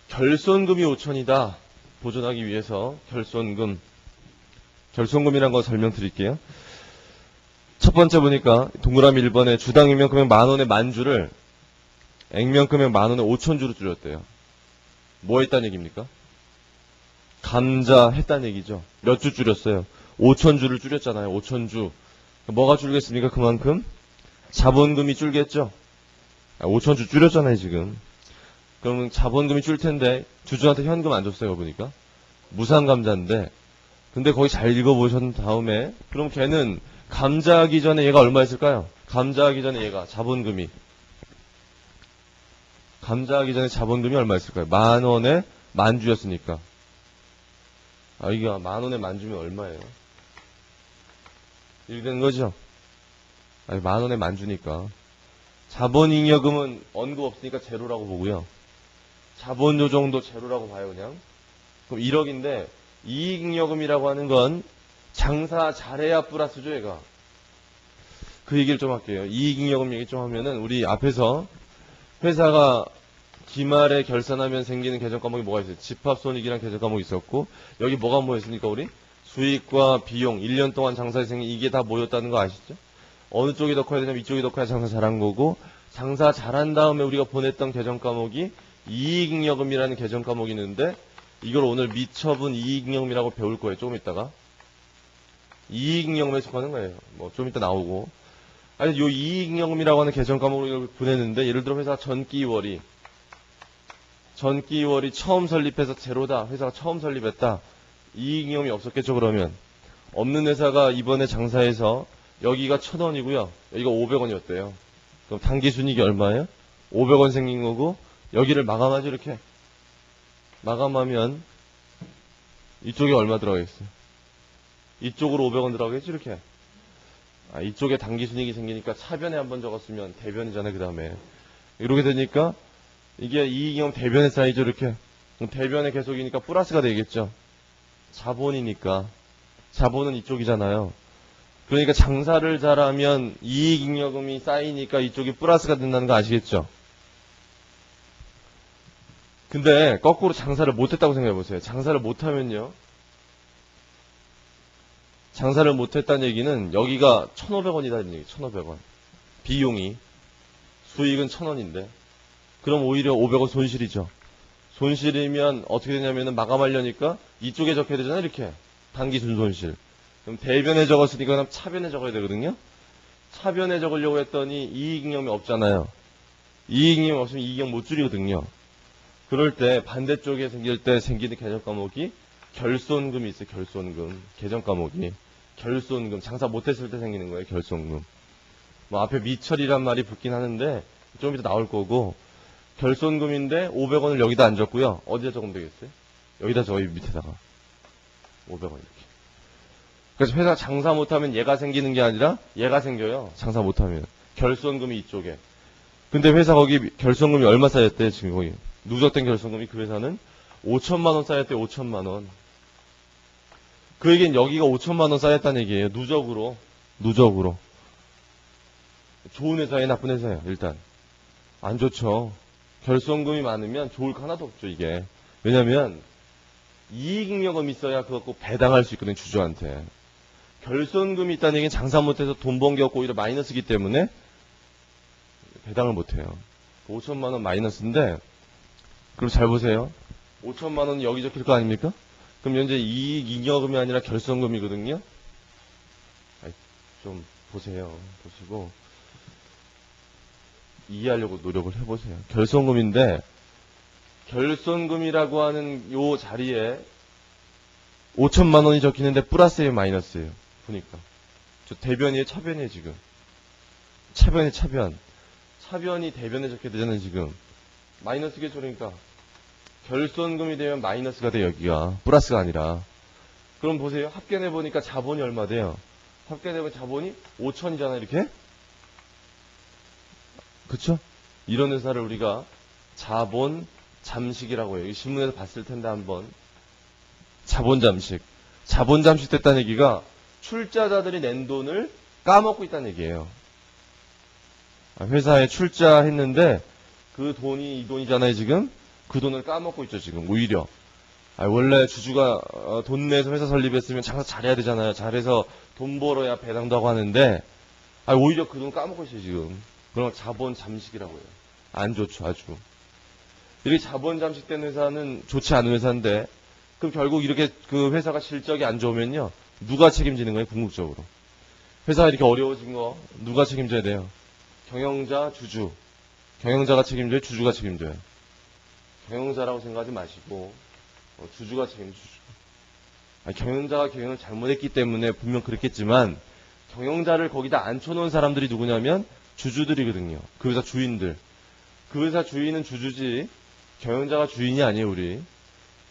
결손금이 5천이다. 보존하기 위해서 결손금. 결손금이란 거 설명드릴게요. 첫 번째 보니까 동그라미 1번에 주당 액면금액 10,000원의 만주를 액면금액 10,000원에 5,000주로 줄였대요. 뭐 했다는 얘기입니까? 감자 했다는 얘기죠. 몇 주 줄였어요? 5,000주를 줄였잖아요. 5,000주. 뭐가 줄겠습니까? 그만큼? 자본금이 줄겠죠? 5,000주 줄였잖아요, 지금. 그러면 자본금이 줄 텐데 주주한테 현금 안 줬어요, 보니까. 무상감자인데 근데 거기 잘 읽어보신 다음에, 그럼 걔는 감자하기 전에 얘가 얼마였을까요? 감자하기 전에 얘가 자본금이. 감자하기 전에 자본금이 얼마였을까요? 10,000원에 만주였으니까. 아, 이게 10,000원에 만주면 얼마예요? 이렇게 되는 거죠? 아니, 10,000원에 만주니까. 자본잉여금은 언급 없으니까 제로라고 보고요. 자본조정도 제로라고 봐요, 그냥. 그럼 1억인데, 이익잉여금이라고 하는 건 장사 잘해야 플러스죠, 얘가. 그 얘기를 좀 할게요. 이익잉여금 얘기 좀 하면은, 우리 앞에서 회사가 기말에 결산하면 생기는 계정 과목이 뭐가 있어요? 집합손익이란 계정 과목이 있었고, 여기 뭐가 모였습니까, 우리? 수익과 비용, 1년 동안 장사에 생긴 이게 다 모였다는 거 아시죠? 어느 쪽이 더 커야 되냐면 이쪽이 더 커야 장사 잘한 거고, 장사 잘한 다음에 우리가 보냈던 계정 과목이 이익잉여금이라는 계정 과목이 있는데, 이걸 오늘 미처분 이익잉여금이라고 배울 거예요, 조금 있다가. 이익잉여금에 속하는 거예요. 뭐, 좀 이따 나오고. 아니, 요 이익잉여금이라고 하는 계정 과목을 보냈는데, 예를 들어 회사 전기월이 처음 설립해서 제로다. 회사가 처음 설립했다. 이익잉여금이 없었겠죠, 그러면. 없는 회사가 이번에 장사해서 여기가 1,000원이고요. 여기가 500원이었대요. 그럼 당기순이익이 얼마예요? 500원 생긴 거고, 여기를 마감하죠, 이렇게. 마감하면 이쪽에 얼마 들어가겠어요? 이쪽으로 500원 들어가겠지, 이렇게. 아, 이쪽에 당기순이익이 생기니까 차변에 한번 적었으면 대변이잖아요, 그 다음에. 이렇게 되니까 이게 이익잉여금 대변에 쌓이죠, 이렇게. 그럼 대변의 계속이니까 플러스가 되겠죠. 자본이니까. 자본은 이쪽이잖아요. 그러니까 장사를 잘하면 이익잉여금이 쌓이니까 이쪽이 플러스가 된다는 거 아시겠죠? 근데 거꾸로 장사를 못했다고 생각해보세요. 장사를 못하면요. 장사를 못했다는 얘기는 여기가 1,500원이라는 얘기, 1,500원. 비용이. 수익은 1,000원인데. 그럼 오히려 500원 손실이죠. 손실이면 어떻게 되냐면은 마감하려니까 이쪽에 적혀야 되잖아요, 이렇게. 단기 순손실. 그럼 대변에 적었으니까 그럼 차변에 적어야 되거든요. 차변에 적으려고 했더니 이익잉여금이 없잖아요. 이익잉여금 없으면 이익잉여금 못 줄이거든요. 그럴 때 반대쪽에 생길 때 생기는 계정 과목이 결손금이 있어요. 결손금. 계정 과목이. 결손금. 장사 못했을 때 생기는 거예요. 결손금. 뭐 앞에 미철이란 말이 붙긴 하는데 좀 이따 나올 거고, 결손금인데 500원을 여기다 안 적고요. 어디다 적으면 되겠어요? 여기다 적어요. 밑에다가. 500원 이렇게. 그래서 회사 장사 못하면 얘가 생기는 게 아니라 얘가 생겨요. 장사 못하면. 결손금이 이쪽에. 근데 회사 거기 결손금이 얼마 쌓였대요, 지금 거기. 누적된 결손금이 그 회사는 5천만 원 쌓였대요, 5천만 원. 그 얘기는 여기가 5천만 원 쌓였다는 얘기예요. 누적으로. 누적으로. 좋은 회사예요, 나쁜 회사예요, 일단. 안 좋죠. 결손금이 많으면 좋을 거 하나도 없죠, 이게. 왜냐면 이익잉여금이 있어야 그거 꼭 배당할 수 있거든요, 주주한테. 결손금이 있다는 얘기는 장사 못해서 돈 번 게 없고 오히려 마이너스이기 때문에 배당을 못해요. 5천만 원 마이너스인데, 그럼 잘 보세요. 5천만 원 여기 적힐 거 아닙니까? 그럼 현재 이익잉여금이 아니라 결손금이거든요. 좀 보세요. 보시고 이해하려고 노력을 해보세요. 결손금인데, 결손금이라고 하는 요 자리에 5천만 원이 적히는데 플러스예요, 마이너스예요? 보니까. 저 대변이에요, 차변이에요, 지금? 차변이 차변. 차변이 대변에 적혀야 되잖아요, 지금. 마이너스겠죠, 그러니까. 결손금이 되면 마이너스가 돼요, 여기가. 플러스가 아니라. 그럼 보세요. 합계내보니까 자본이 얼마 돼요? 합계내보면 자본이 5천이잖아요, 이렇게? 그쵸? 이런 회사를 우리가 자본 잠식이라고 해요. 이 신문에서 봤을 텐데 한번. 자본 잠식. 자본 잠식 됐다는 얘기가 출자자들이 낸 돈을 까먹고 있다는 얘기예요. 회사에 출자했는데 그 돈이 이 돈이잖아요, 지금. 그 돈을 까먹고 있죠, 지금. 오히려. 원래 주주가 돈 내서 회사 설립했으면 장사 잘해야 되잖아요. 잘해서 돈 벌어야 배당도 하고 하는데, 오히려 그 돈 까먹고 있어요, 지금. 그럼 자본 잠식이라고 해요. 안 좋죠, 아주. 이렇게 자본 잠식된 회사는 좋지 않은 회사인데, 그럼 결국 이렇게 그 회사가 실적이 안 좋으면요, 누가 책임지는 거예요, 궁극적으로? 회사가 이렇게 어려워진 거 누가 책임져야 돼요? 경영자, 주주. 경영자가 책임져요, 주주가 책임져요? 경영자라고 생각하지 마시고 주주가 책임져. 주주. 경영자가 경영을 잘못했기 때문에 분명 그랬겠지만 경영자를 거기다 앉혀놓은 사람들이 누구냐면 주주들이거든요. 그 회사 주인들. 그 회사 주인은 주주지 경영자가 주인이 아니에요. 우리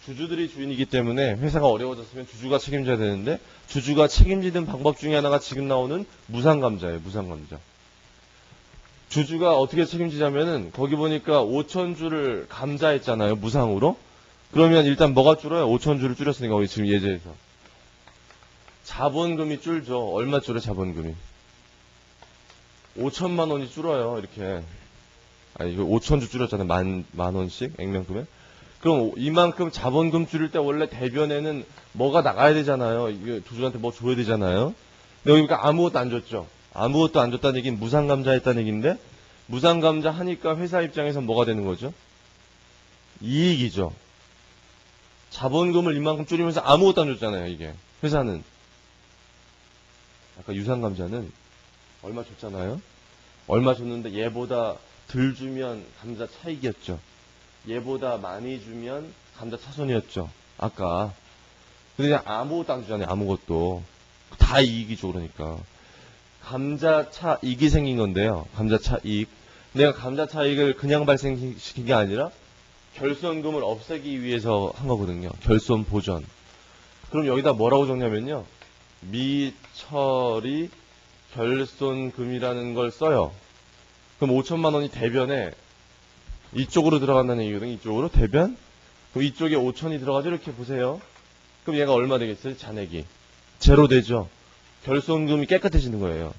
주주들이 주인이기 때문에 회사가 어려워졌으면 주주가 책임져야 되는데 주주가 책임지는 방법 중에 하나가 지금 나오는 무상감자예요. 무상감자. 주주가 어떻게 책임지냐면은 거기 보니까 5,000주를 감자했잖아요. 무상으로. 그러면 일단 뭐가 줄어요? 5,000주를 줄였으니까 거기 지금 예제에서 자본금이 줄죠. 얼마 줄어요? 자본금이 5천만 원이 줄어요. 이렇게 이거 5,000주 줄였잖아요. 만 원씩 액면금에. 그럼 이만큼 자본금 줄일 때 원래 대변에는 뭐가 나가야 되잖아요. 이게 주주한테 뭐 줘야 되잖아요. 근데 여기가 아무것도 안 줬죠. 아무것도 안 줬다는 얘기는 무상감자 했다는 얘기인데 무상감자 하니까 회사 입장에서 뭐가 되는 거죠? 이익이죠. 자본금을 이만큼 줄이면서 아무것도 안 줬잖아요. 이게 회사는 아까 유상감자는 얼마 줬잖아요. 얼마 줬는데 얘보다 덜 주면 감자 차익이었죠. 얘보다 많이 주면 감자 차손이었죠. 아까. 근데 그냥 아무것도 안 주잖아요. 아무것도. 다 이익이죠. 그러니까. 감자 차익이 생긴 건데요. 감자 차익. 내가 감자 차익을 그냥 발생시킨 게 아니라 결손금을 없애기 위해서 한 거거든요. 결손 보전. 그럼 여기다 뭐라고 적냐면요. 미처리 결손금이라는 걸 써요. 그럼 5천만 원이 대변에 이쪽으로 들어간다는 얘기거든요. 이쪽으로 대변. 그럼 이쪽에 5천이 들어가죠. 이렇게 보세요. 그럼 얘가 얼마 되겠어요? 잔액이. 제로 되죠. 결손금이 깨끗해지는 거예요.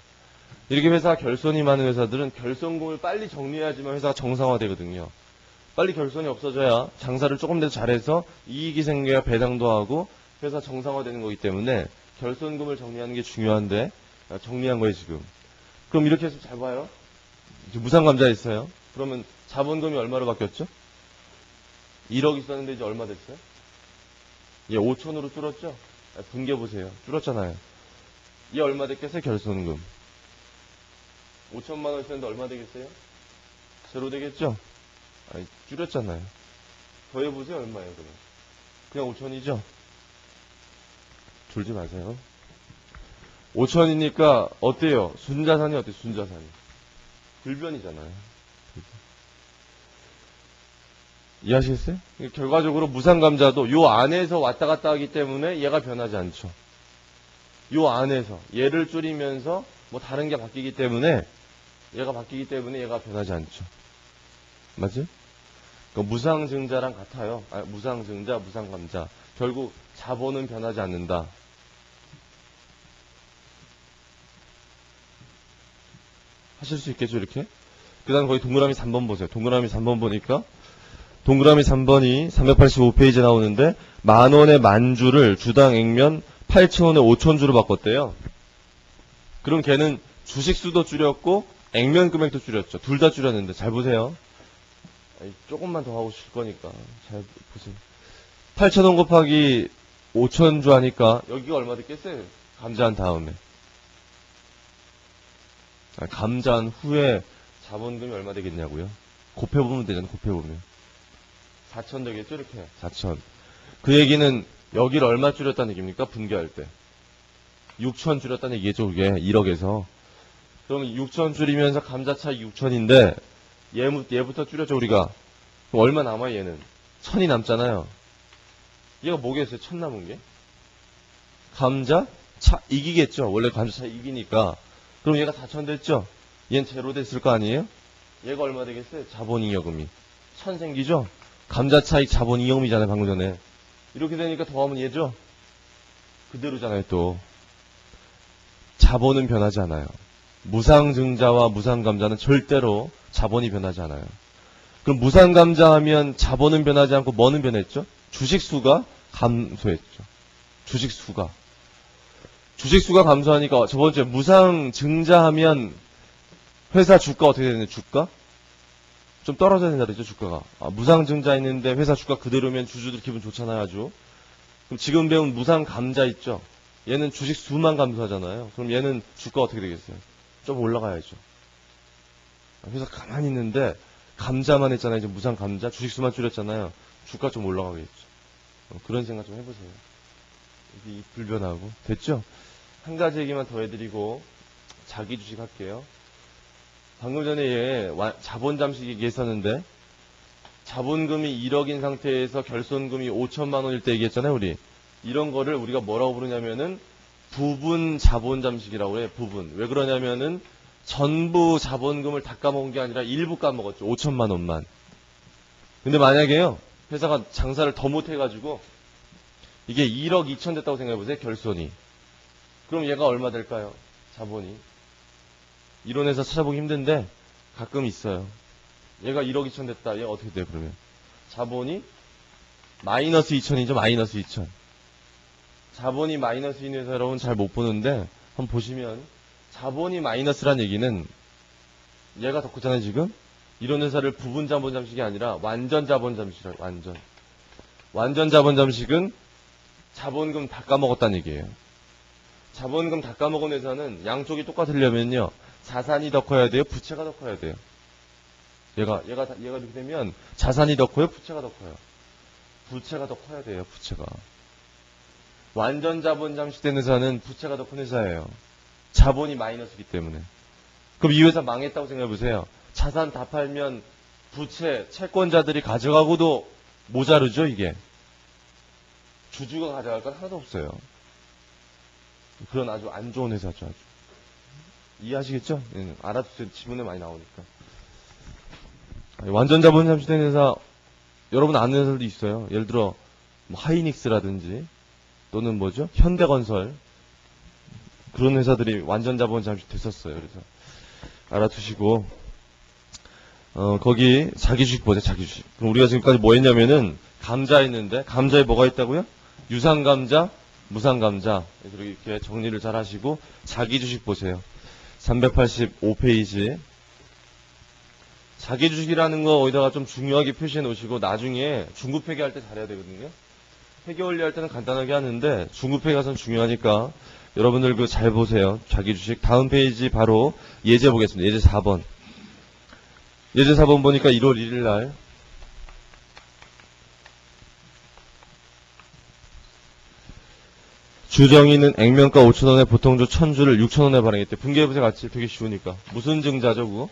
이렇게 회사 결손이 많은 회사들은 결손금을 빨리 정리해야지만 회사가 정상화되거든요. 빨리 결손이 없어져야 장사를 조금 더 잘해서 이익이 생겨야 배당도 하고 회사 정상화되는 거기 때문에 결손금을 정리하는 게 중요한데 정리한 거예요 지금. 그럼 이렇게 해서 잘 봐요. 무상감자 있어요. 그러면 자본금이 얼마로 바뀌었죠? 1억 있었는데 이제 얼마 됐어요? 얘 5천으로 줄었죠? 분개 보세요. 줄었잖아요. 얘 얼마 됐겠어요? 결손금. 5천만 원 있었는데 얼마 되겠어요? 제로 되겠죠? 줄였잖아요. 더해보세요. 얼마예요, 그럼? 그냥 5천이죠? 줄지 마세요. 5천이니까 어때요? 순자산이 어때요? 순자산이. 불변이잖아요. 이해하시겠어요? 결과적으로 무상감자도 요 안에서 왔다 갔다 하기 때문에 얘가 변하지 않죠. 요 안에서 얘를 줄이면서 뭐 다른 게 바뀌기 때문에 얘가 변하지 않죠. 맞지? 그러니까 무상증자랑 같아요. 무상증자, 무상감자. 결국 자본은 변하지 않는다. 하실 수 있겠죠, 이렇게? 그 다음 거기 동그라미 3번 보세요. 동그라미 3번 보니까 동그라미 3번이 385페이지에 나오는데 만원의 만주를 주당 액면 8,000원에 5,000주로 바꿨대요. 그럼 걔는 주식수도 줄였고 액면 금액도 줄였죠. 둘 다 줄였는데 잘 보세요. 조금만 더 하고 싶을 거니까 잘 보세요. 8,000원 곱하기 5,000주 하니까 여기가 얼마 됐겠어요? 감자한 다음에. 감자한 후에 자본금이 얼마 되겠냐고요? 곱해보면 되잖아요. 곱해보면 4천 되겠죠? 이렇게 4천. 그 얘기는 여기를 얼마 줄였다는 얘기입니까? 분개할 때 6천 줄였다는 얘기죠. 그게 1억에서. 그러면 6천 줄이면서 감자 차익 6천인데 얘부터 줄였죠 우리가. 그럼 얼마 남아요? 얘는 1,000이 남잖아요. 얘가 뭐겠어요? 1,000 남은 게? 감자 차익이겠죠. 원래 감자 차익이니까. 그럼 얘가 4천 됐죠? 얘는 제로 됐을 거 아니에요? 얘가 얼마 되겠어요? 자본잉여금이 1,000 생기죠? 감자 차익 자본잉여금이잖아요. 방금 전에. 이렇게 되니까 더하면 얘죠? 그대로잖아요. 또 자본은 변하지 않아요. 무상증자와 무상감자는 절대로 자본이 변하지 않아요. 그럼 무상감자 하면 자본은 변하지 않고 뭐는 변했죠? 주식수가 감소했죠. 주식수가 감소하니까 저번주에 무상증자 하면 회사 주가 어떻게 되는데 주가? 좀 떨어져야 된다 그랬죠 주가가. 무상증자 있는데 회사 주가 그대로면 주주들 기분 좋잖아요 아주. 그럼 지금 배운 무상감자 있죠? 얘는 주식수만 감소하잖아요. 그럼 얘는 주가 어떻게 되겠어요? 좀 올라가야죠. 회사 가만히 있는데 감자만 했잖아요. 이제 무상감자 주식수만 줄였잖아요. 주가 좀 올라가겠죠. 그런 생각 좀 해보세요. 이게 불변하고. 됐죠? 한 가지 얘기만 더 해드리고 자기 주식 할게요. 방금 전에 자본 잠식 얘기했었는데 자본금이 1억인 상태에서 결손금이 5천만 원일 때 얘기했잖아요, 우리. 이런 거를 우리가 뭐라고 부르냐면은 부분 자본 잠식이라고 해요, 부분. 왜 그러냐면은 전부 자본금을 다 까먹은 게 아니라 일부 까먹었죠, 5천만 원만. 근데 만약에요, 회사가 장사를 더 못해가지고 이게 1억 2천 됐다고 생각해보세요, 결손이. 그럼 얘가 얼마 될까요? 자본이. 이론에서 찾아보기 힘든데 가끔 있어요. 얘가 1억 2천 됐다. 얘 어떻게 돼요, 그러면? 자본이 마이너스 2천이죠, 마이너스 2천. 자본이 마이너스인 회사 여러분 잘 못 보는데 한번 보시면 자본이 마이너스란 얘기는 얘가 더 크잖아요, 지금? 이런 회사를 부분 자본 잠식이 아니라 완전 자본 잠식이라고, 완전 자본 잠식은 자본금 다 까먹었다는 얘기예요. 자본금 다 까먹은 회사는 양쪽이 똑같으려면요, 자산이 더 커야 돼요, 부채가 더 커야 돼요. 얘가 이렇게 되면 자산이 더 커요, 부채가 더 커요. 부채가 더 커야 돼요, 부채가. 완전 자본 잠식된 회사는 부채가 더 큰 회사예요. 자본이 마이너스이기 때문에. 그럼 이 회사 망했다고 생각해보세요. 자산 다 팔면 부채, 채권자들이 가져가고도 모자르죠, 이게. 주주가 가져갈 건 하나도 없어요. 그런 아주 안 좋은 회사죠, 아주. 이해하시겠죠? 알아두세요. 지문에 많이 나오니까. 완전 자본 잠식된 회사, 여러분 아는 회사도 있어요. 예를 들어, 뭐 하이닉스라든지, 또는 뭐죠? 현대건설. 그런 회사들이 완전 자본 잠식 됐었어요. 그래서 알아두시고, 거기 자기 주식 보자, 자기 주식. 그럼 우리가 지금까지 뭐 했냐면은, 감자 했는데, 감자에 뭐가 있다고요? 유상감자, 무상감자. 이렇게 정리를 잘 하시고, 자기 주식 보세요. 385페이지. 자기 주식이라는 거 어디다가 좀 중요하게 표시해 놓으시고, 나중에 중급회계 할 때 잘해야 되거든요. 회계 원리 할 때는 간단하게 하는데, 중급회계 가서는 중요하니까, 여러분들 그 잘 보세요. 자기 주식. 다음 페이지 바로 예제 보겠습니다. 예제 4번. 예제 4번 보니까 1월 1일 날, 주정이는 액면가 5,000원에 보통주 1,000주를 6,000원에 발행했대. 분개해보세요, 같이. 되게 쉬우니까. 무슨 증자죠, 그거?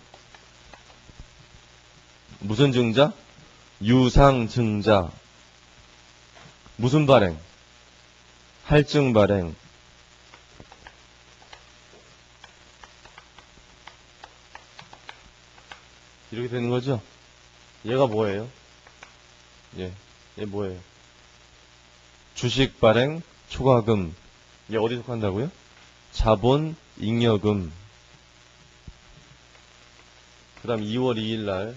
무슨 증자? 유상증자. 무슨 발행? 할증 발행. 이렇게 되는 거죠? 얘가 뭐예요? 얘 뭐예요? 주식 발행, 초과금. 얘 어디 속한다고요? 자본, 잉여금. 그 다음 2월 2일 날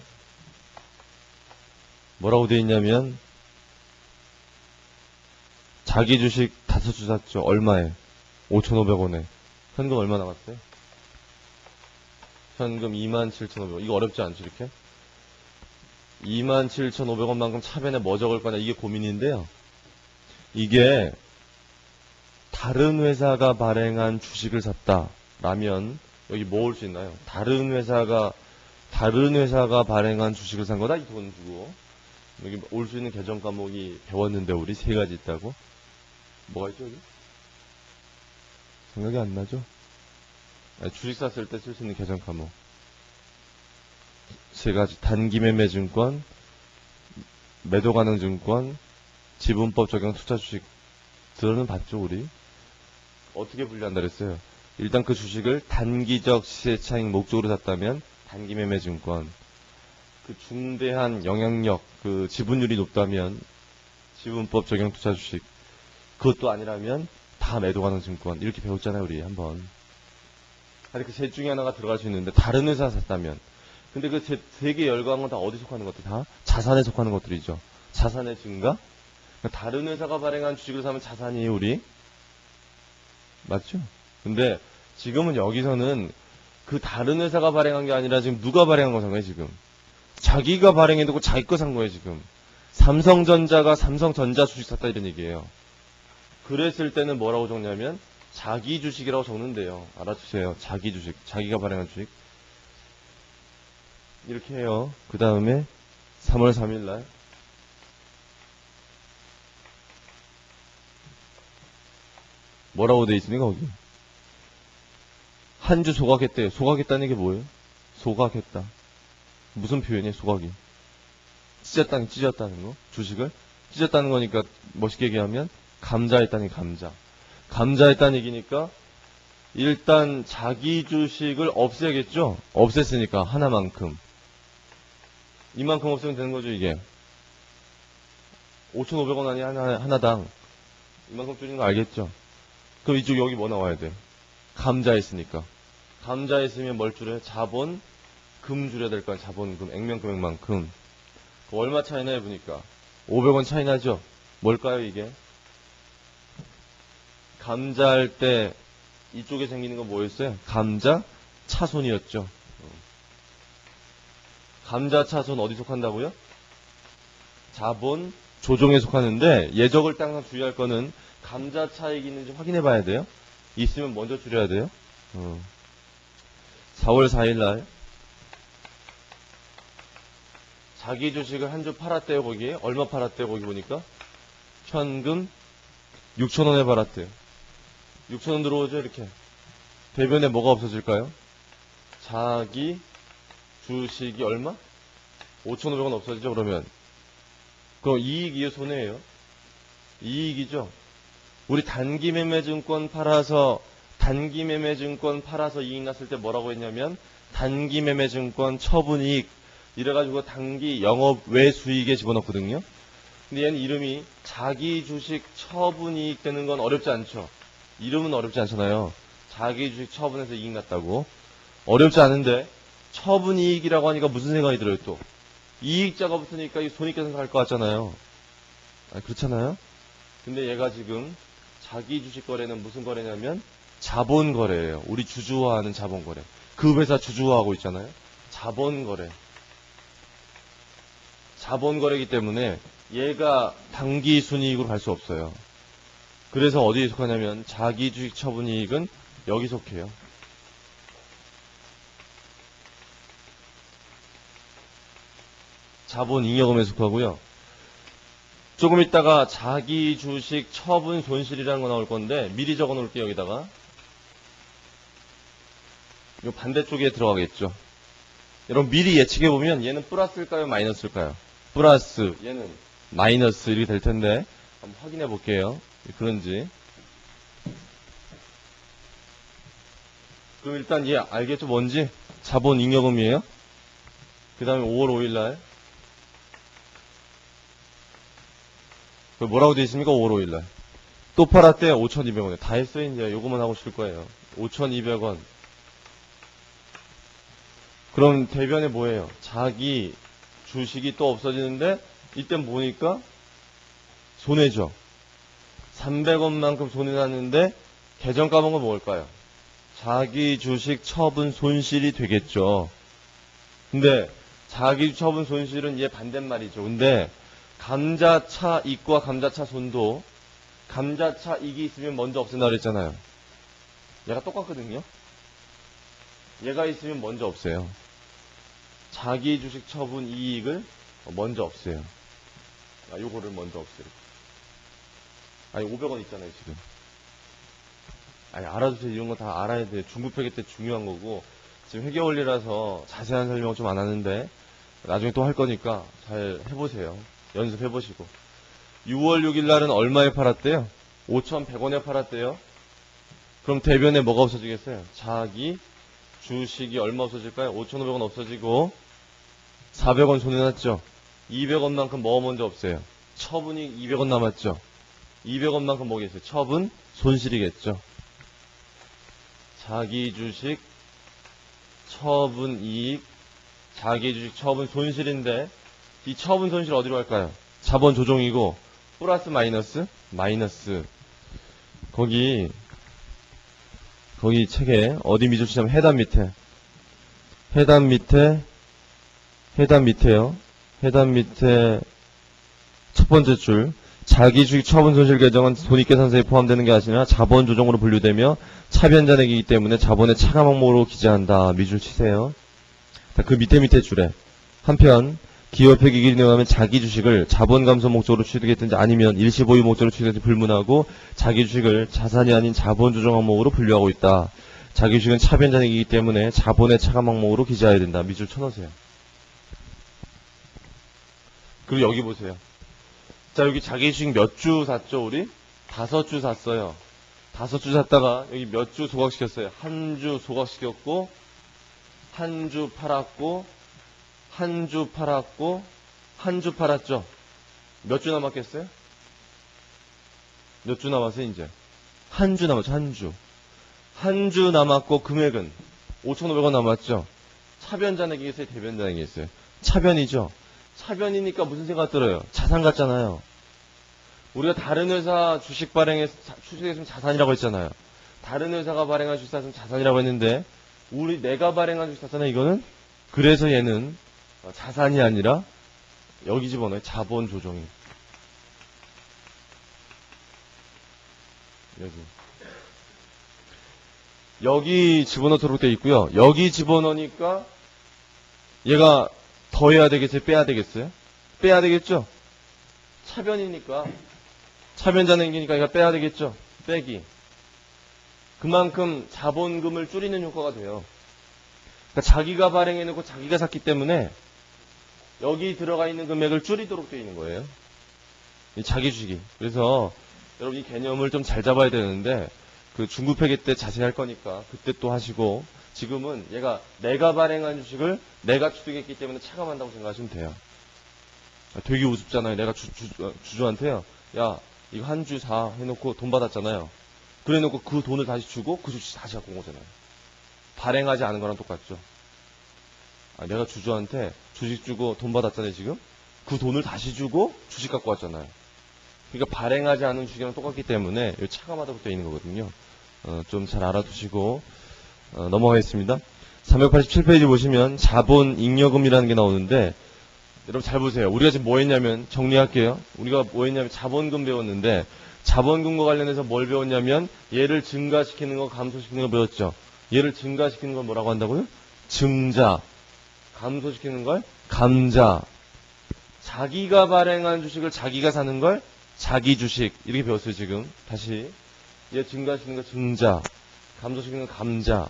뭐라고 되어 있냐면 자기 주식 5주 샀죠. 얼마에? 5,500원에. 현금 얼마 남았어요? 현금 27,500원. 이거 어렵지 않죠, 이렇게? 27,500원만큼 차변에 뭐 적을 거냐, 이게 고민인데요. 이게 다른 회사가 발행한 주식을 샀다라면 여기 뭐 올 수 있나요? 다른 회사가 발행한 주식을 산 거다, 이 돈 주고. 여기 올 수 있는 계정 과목이 배웠는데 우리 3가지 있다고. 뭐가 있죠, 여기? 생각이 안 나죠? 주식 샀을 때 쓸 수 있는 계정 과목 3가지. 단기매매 증권, 매도 가능 증권, 지분법 적용 투자 주식. 들어는 봤죠, 우리? 어떻게 분류한다 그랬어요? 일단 그 주식을 단기적 시세차익 목적으로 샀다면 단기매매 증권, 그 중대한 영향력, 그 지분율이 높다면 지분법 적용 투자 주식, 그것도 아니라면 다 매도 가능 증권. 이렇게 배웠잖아요, 우리 한번. 아니, 그 셋 중에 하나가 들어갈 수 있는데 다른 회사 샀다면. 근데 그 세 개 열거한 건 다 어디 속하는 것들? 다 자산에 속하는 것들이죠. 자산의 증가? 그러니까 다른 회사가 발행한 주식을 사면 자산이에요, 우리. 맞죠? 근데 지금은 여기서는 그 다른 회사가 발행한 게 아니라 지금 누가 발행한 거 산 거예요, 지금? 자기가 발행해두고 자기 거 산 거예요, 지금. 삼성전자가 삼성전자 주식 샀다, 이런 얘기예요. 그랬을 때는 뭐라고 적냐면 자기 주식이라고 적는데요. 알아주세요. 자기 주식. 자기가 발행한 주식. 이렇게 해요. 그 다음에 3월 3일 날 뭐라고 돼 있습니까, 거기? 한 주 소각했대요. 소각했다는 게 뭐예요? 소각했다. 무슨 표현이에요, 소각이? 찢었다는 거? 주식을? 찢었다는 거니까, 멋있게 얘기하면, 감자했다는 게 감자. 감자했다는 얘기니까, 일단 자기 주식을 없애야겠죠? 없앴으니까, 하나만큼. 이만큼 없으면 되는 거죠, 이게. 5,500원 아니, 하나당. 이만큼 줄이는 거 알겠죠? 그럼 이쪽 여기 뭐 나와야 돼? 감자했으니까. 감자했으면 뭘 줄여요? 자본, 금 줄여야 될 거 아니야, 자본금, 액면금액만큼. 얼마 차이 나요, 보니까? 500원 차이 나죠? 뭘까요, 이게? 감자할 때, 이쪽에 생기는 건 뭐였어요? 감자 차손이었죠. 감자 차손 어디 속한다고요? 자본 조정에 속하는데 예적을 때 항상 주의할 거는 감자 차익이 있는지 확인해 봐야 돼요. 있으면 먼저 줄여야 돼요. 4월 4일 날 자기 주식을 한 주 팔았대요. 거기에 얼마 팔았대요. 거기 보니까 현금 6,000원에 팔았대요. 6,000원 들어오죠. 이렇게 대변에 뭐가 없어질까요? 자기 주식이 얼마? 5,500원 없어지죠. 그러면 그럼 이익이에요, 손해예요? 이익이죠. 우리 단기 매매 증권 팔아서 이익 났을 때 뭐라고 했냐면 단기 매매 증권 처분이익 이래가지고 단기 영업 외 수익에 집어넣거든요. 근데 얘는 이름이 자기 주식 처분이익 되는 건 어렵지 않죠. 이름은 어렵지 않잖아요. 자기 주식 처분해서 이익 났다고. 어렵지 않은데 처분이익이라고 하니까 무슨 생각이 들어요 또? 이익자가 붙으니까 이 손익계산 갈 것 같잖아요. 그렇잖아요. 근데 얘가 지금 자기 주식 거래는 무슨 거래냐면 자본 거래예요. 우리 주주화하는 자본 거래. 그 회사 주주화하고 있잖아요. 자본 거래. 자본 거래이기 때문에 얘가 단기 순이익으로 갈 수 없어요. 그래서 어디에 속하냐면 자기 주식 처분이익은 여기 속해요. 자본 잉여금에 속하고요. 조금 있다가 자기 주식 처분 손실이라는 거 나올 건데 미리 적어 놓을게요. 여기다가 이 반대쪽에 들어가겠죠. 여러분 미리 예측해 보면 얘는 플러스일까요 마이너스일까요? 플러스, 얘는 마이너스 이렇게 될 텐데 한번 확인해 볼게요. 그런지. 그럼 일단 얘 알겠죠? 뭔지? 자본 잉여금이에요. 그 다음에 5월 5일 날 뭐라고 되어 있습니까? 5월 5일 날. 또 팔았대 5,200원에. 다 했어요, 이제. 요거만 하고 쉴 거예요. 5,200원. 그럼 대변에 뭐예요? 자기 주식이 또 없어지는데, 이땐 보니까 손해죠. 300원만큼 손해 났는데, 계정 까먹은 건 뭘까요? 자기 주식 처분 손실이 되겠죠. 근데, 자기 처분 손실은 얘 반대말이죠. 근데, 감자차 이익과 감자차 손도 감자차 이익이 있으면 먼저 없앤다 그랬잖아요. 얘가 똑같거든요. 얘가 있으면 먼저 없애요. 자기 주식 처분 이익을 먼저 없애요. 요거를 먼저 없애요. 500원 있잖아요, 지금. 알아두세요. 이런 거 다 알아야 돼요. 중급 회계 때 중요한 거고. 지금 회계 원리라서 자세한 설명 좀 안 하는데 나중에 또 할 거니까 잘 해보세요. 연습해보시고. 6월 6일 날은 얼마에 팔았대요? 5,100원에 팔았대요. 그럼 대변에 뭐가 없어지겠어요? 자기 주식이 얼마 없어질까요? 5,500원 없어지고 400원 손해났죠? 200원만큼 뭐 먼저 없어요? 처분이 200원 남았죠? 200원만큼 뭐겠어요? 처분 손실이겠죠? 자기 주식 처분 이익 자기 주식 처분 손실인데 이 처분 손실 어디로 갈까요? 자본 조정이고 플러스 마이너스? 마이너스. 거기 책에 어디 밑줄 치자면 해단 밑에요. 해단 밑에 첫 번째 줄. 자기 주식 처분 손실 계정은 손익계산서에 포함되는 게 아니라 자본 조정으로 분류되며 차변자액이기 때문에 자본의 차감 항목으로 기재한다. 밑줄 치세요. 그 밑에 줄에 한편 기업회 기준에 의하면 자기 주식을 자본 감소 목적으로 취득했든지 아니면 일시 보유 목적으로 취득했든지 불문하고 자기 주식을 자산이 아닌 자본 조정 항목으로 분류하고 있다. 자기 주식은 차변자익이기 때문에 자본의 차감 항목으로 기재해야 된다. 밑줄 쳐놓으세요. 그리고 여기 보세요. 자, 여기 자기 주식 몇 주 샀죠, 우리? 5주 샀어요. 5주 샀다가 여기 몇 주 소각시켰어요. 한 주 소각시켰고, 한 주 팔았고, 한 주 팔았고, 한 주 팔았죠. 몇 주 남았겠어요? 몇 주 남았어요, 이제? 한 주 남았죠, 한 주. 한 주 남았고, 금액은 5,500원 남았죠. 차변잔액이 있어요, 대변잔액이 있어요? 차변이죠. 차변이니까 무슨 생각 들어요? 자산 같잖아요. 우리가 다른 회사 주식 발행해서 취득했으면 자산이라고 했잖아요. 다른 회사가 발행한 주식 샀으면 자산이라고 했는데, 내가 발행한 주식 샀잖아요, 이거는? 그래서 얘는 자산이 아니라 여기 집어넣어요. 자본 조정이. 여기 집어넣도록 되어 있고요. 여기 집어넣으니까 얘가 더해야 되겠어요? 빼야 되겠어요? 빼야 되겠죠? 차변이니까. 차변자능이니까 얘가 빼야 되겠죠? 빼기. 그만큼 자본금을 줄이는 효과가 돼요. 그러니까 자기가 발행해놓고 자기가 샀기 때문에 여기 들어가 있는 금액을 줄이도록 되어 있는 거예요. 이 자기 주식이. 그래서 여러분 이 개념을 좀 잘 잡아야 되는데 그 중급회계 때 자세히 할 거니까 그때 또 하시고 지금은 얘가 내가 발행한 주식을 내가 취득했기 때문에 차감한다고 생각하시면 돼요. 되게 우습잖아요. 내가 주주한테요. 야 이거 한 주 사 해놓고 돈 받았잖아요. 그래 놓고 그 돈을 다시 주고 그 주식 다시 갖고 온 거잖아요. 발행하지 않은 거랑 똑같죠. 내가 주주한테 주식 주고 돈 받았잖아요, 지금? 그 돈을 다시 주고 주식 갖고 왔잖아요. 그러니까 발행하지 않은 주식이랑 똑같기 때문에 차감하다고 되어 있는 거거든요. 좀 잘 알아두시고, 넘어가겠습니다. 387페이지 보시면 자본 잉여금이라는 게 나오는데, 여러분 잘 보세요. 우리가 지금 뭐 했냐면, 정리할게요. 우리가 뭐 했냐면 자본금 배웠는데, 자본금과 관련해서 뭘 배웠냐면, 얘를 증가시키는 거, 감소시키는 거 배웠죠. 얘를 증가시키는 걸 뭐라고 한다고요? 증자. 감소시키는 걸 감자. 자기가 발행한 주식을 자기가 사는 걸 자기 주식. 이렇게 배웠어요, 지금. 다시. 얘 증가시키는 거 증자. 감소시키는 거 감자.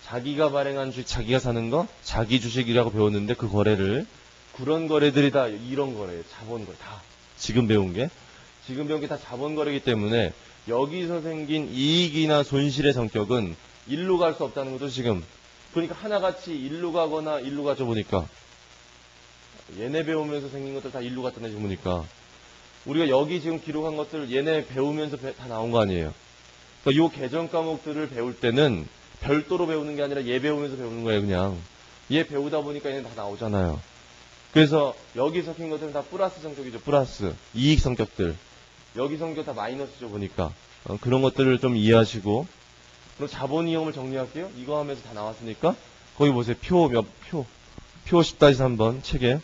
자기가 발행한 주식 자기가 사는 거 자기 주식이라고 배웠는데 그 거래를 그런 거래들이 다 이런 거래예요. 자본 거래. 다. 지금 배운 게. 지금 배운 게 다 자본 거래이기 때문에 여기서 생긴 이익이나 손실의 성격은 일로 갈 수 없다는 거죠, 지금. 그러니까 하나같이 일로 가거나 일로 가죠, 보니까. 얘네 배우면서 생긴 것들 다 일로 갔다네, 지금 보니까. 우리가 여기 지금 기록한 것들 얘네 배우면서 다 나온 거 아니에요. 그러니까 요 개정 과목들을 배울 때는 별도로 배우는 게 아니라 얘 배우면서 배우는 거예요, 그냥. 얘 배우다 보니까 얘네 다 나오잖아요. 그래서 여기 섞인 것들은 다 플러스 성격이죠, 플러스. 이익 성격들. 여기 성격 다 마이너스죠, 보니까. 그런 것들을 좀 이해하시고. 그럼 자본 이용을 정리할게요. 이거 하면서 다 나왔으니까. 거기 보세요. 표 10-3번 책에.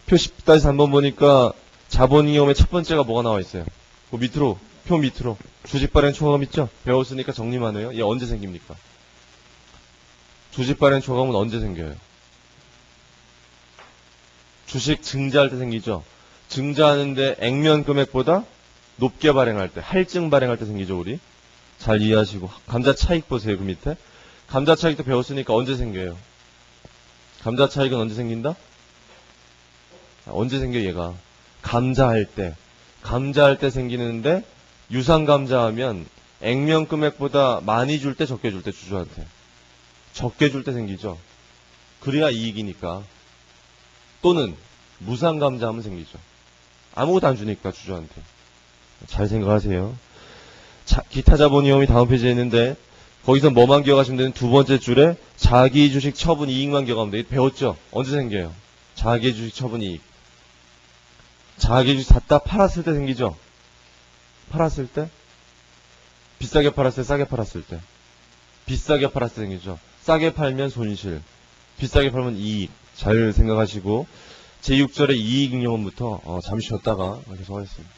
표 10-3번 보니까 자본 이용의 첫 번째가 뭐가 나와 있어요? 그 밑으로, 표 밑으로. 주식 발행 초과금 있죠? 배웠으니까 정리만 해요. 얘 언제 생깁니까? 주식 발행 초과금은 언제 생겨요? 주식 증자할 때 생기죠? 증자하는데 액면 금액보다 높게 발행할 때, 할증 발행할 때 생기죠, 우리? 잘 이해하시고. 감자 차익 보세요, 그 밑에. 감자 차익도 배웠으니까 언제 생겨요? 감자 차익은 언제 생긴다? 언제 생겨, 얘가? 감자할 때. 감자할 때 생기는데, 유상 감자하면 액면 금액보다 많이 줄 때, 적게 줄 때, 주주한테. 적게 줄 때 생기죠. 그래야 이익이니까. 또는 무상 감자하면 생기죠. 아무것도 안 주니까, 주주한테. 잘 생각하세요. 자, 기타 자본 위험이 다음 페이지에 있는데 거기서 뭐만 기억하시면 되는 두 번째 줄에 자기 주식 처분 이익만 기억하면 돼요. 배웠죠? 언제 생겨요? 자기 주식 처분 이익. 자기 주식 샀다 팔았을 때 생기죠? 팔았을 때? 비싸게 팔았을 때, 싸게 팔았을 때. 비싸게 팔았을 때 생기죠? 싸게 팔면 손실. 비싸게 팔면 이익. 잘 생각하시고 제6절의 이익 ing여금부터 잠시 쉬었다가 계속 하겠습니다.